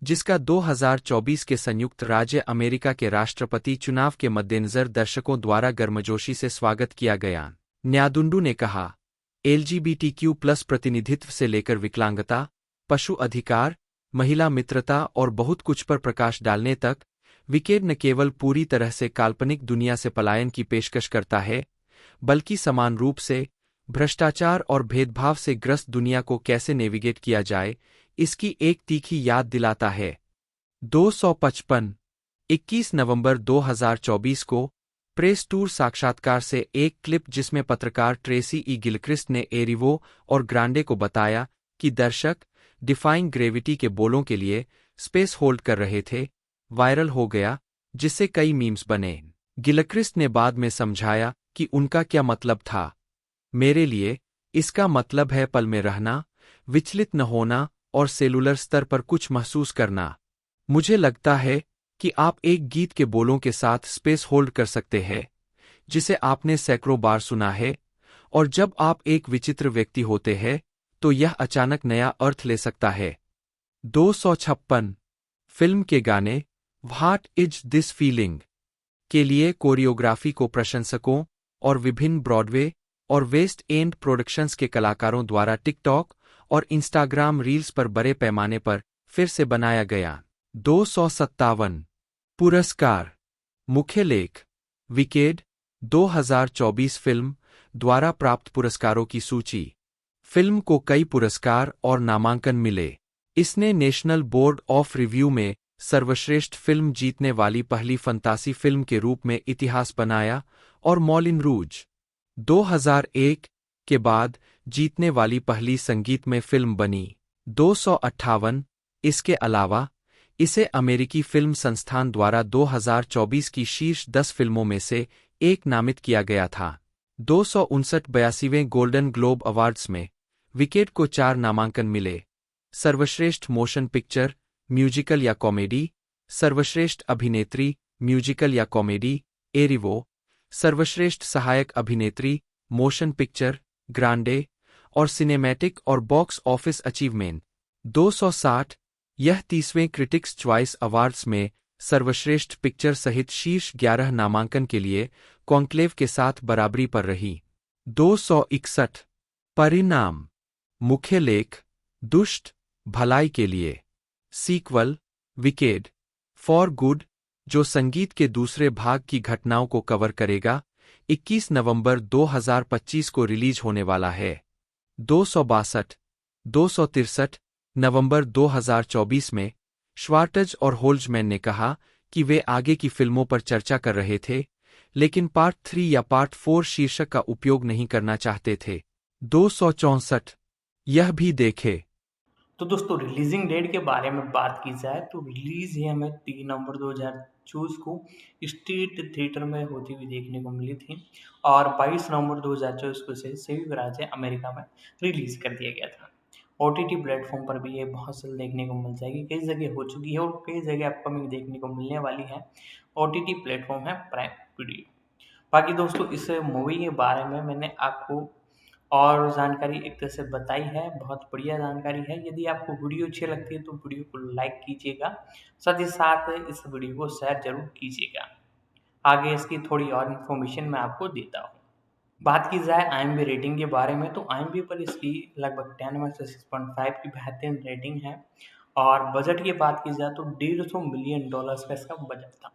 जिसका 2024 के संयुक्त राज्य अमेरिका के राष्ट्रपति चुनाव के मद्देनजर दर्शकों द्वारा गर्मजोशी से स्वागत किया गया। न्यादुंडू ने कहा, LGBTQ+ प्रतिनिधित्व से लेकर विकलांगता, पशु अधिकार, महिला मित्रता और बहुत कुछ पर प्रकाश डालने तक, विकेड न केवल पूरी तरह से काल्पनिक दुनिया से पलायन की पेशकश करता है, बल्कि समान रूप से भ्रष्टाचार और भेदभाव से ग्रस्त दुनिया को कैसे नेविगेट किया जाए, इसकी एक तीखी याद दिलाता है। 255 21 नवंबर 2024 को प्रेस टूर साक्षात्कार से एक क्लिप जिसमें पत्रकार ट्रेसी ई गिलक्रिस्ट ने एरिवो और ग्रांडे को बताया कि दर्शक डिफाइंग ग्रेविटी के बोलों के लिए स्पेस होल्ड कर रहे थे, वायरल हो गया, जिससे कई मीम्स बने। गिलक्रिस्ट ने बाद में समझाया कि उनका क्या मतलब था। मेरे लिए इसका मतलब है पल में रहना, विचलित न होना और सेलुलर स्तर पर कुछ महसूस करना। मुझे लगता है कि आप एक गीत के बोलों के साथ स्पेस होल्ड कर सकते हैं, जिसे आपने सैकड़ों बार सुना है, और जब आप एक विचित्र व्यक्ति होते हैं, तो यह अचानक नया अर्थ ले सकता है। 256 फिल्म के गाने व्हाट इज दिस फीलिंग के लिए कोरियोग्राफी को प्रशंसकों और विभिन्न ब्रॉडवे और वेस्ट एंड प्रोडक्शंस के कलाकारों द्वारा टिकटॉक और इंस्टाग्राम रील्स पर बड़े पैमाने पर फिर से बनाया गया। 257 पुरस्कार। मुख्य लेख विकेड 2024 फिल्म द्वारा प्राप्त पुरस्कारों की सूची। फिल्म को कई पुरस्कार और नामांकन मिले। इसने नेशनल बोर्ड ऑफ रिव्यू में सर्वश्रेष्ठ फिल्म जीतने वाली पहली फंतासी फिल्म के रूप में इतिहास बनाया और मॉलिन रूज 2001 के बाद जीतने वाली पहली संगीतमय फिल्म बनी। 258 इसके अलावा इसे अमेरिकी फिल्म संस्थान द्वारा 2024 की शीर्ष 10 फिल्मों में से एक नामित किया गया था। 259 गोल्डन ग्लोब अवार्ड्स में विकेड को 4 नामांकन मिले। सर्वश्रेष्ठ मोशन पिक्चर, म्यूजिकल या कॉमेडी, सर्वश्रेष्ठ अभिनेत्री, म्यूजिकल या कॉमेडी, एरिवो, सर्वश्रेष्ठ सहायक अभिनेत्री, मोशन पिक्चर, ग्रांडे, और सिनेमैटिक और बॉक्स ऑफिस अचीवमेंट। 260 यह 30वें क्रिटिक्स चॉइस अवार्ड्स में सर्वश्रेष्ठ पिक्चर सहित शीर्ष 11 नामांकन के लिए कॉन्क्लेव के साथ बराबरी पर रही। 261 परिणाम। मुख्य लेख दुष्ट भलाई के लिए। सीक्वल विकेड फॉर गुड, जो संगीत के दूसरे भाग की घटनाओं को कवर करेगा, 21 नवंबर 2025 को रिलीज होने वाला है। 263 नवंबर 2024 में श्वार्टज और होल्जमैन ने कहा कि वे आगे की फिल्मों पर चर्चा कर रहे थे, लेकिन पार्ट 3 या पार्ट 4 शीर्षक का उपयोग नहीं करना चाहते थे। 264 यह भी देखे। तो दोस्तों रिलीजिंग डेट के बारे में बात की जाए तो रिलीज ये हमें 3 नवंबर 2024 को स्टेट थिएटर में होती हुई देखने को मिली थी और 22 नवंबर 2024 को इसे संयुक्त राज्य अमेरिका में रिलीज कर दिया गया था। OTT प्लेटफॉर्म पर भी ये बहुत जल्द देखने को मिल जाएगी, कई जगह हो चुकी है और कई जगह अपकमिंग देखने को मिलने वाली है। OTT प्लेटफॉर्म है प्राइम वीडियो। बाकी दोस्तों इस मूवी के बारे में मैंने आपको और जानकारी एक तरह से बताई है, बहुत बढ़िया जानकारी है। यदि आपको वीडियो अच्छी लगती है तो वीडियो को लाइक कीजिएगा, साथ ही साथ इस वीडियो को शेयर जरूर कीजिएगा। आगे इसकी थोड़ी और इन्फॉर्मेशन मैं आपको देता हूँ। बात की जाए IMDb रेटिंग के बारे में तो IMDb पर इसकी लगभग 10 में से 6.5 की बेहतरीन रेटिंग है और बजट की बात की जाए तो $150 मिलियन का इसका बजट था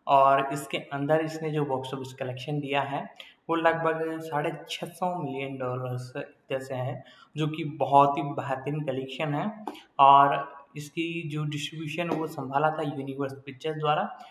और इसके अंदर इसने जो बॉक्स ऑफिस कलेक्शन दिया है वो लगभग $650 मिलियन जैसे है, जो कि बहुत ही बेहतरीन कलेक्शन है। और इसकी जो डिस्ट्रीब्यूशन वो संभाला था यूनिवर्स पिक्चर्स द्वारा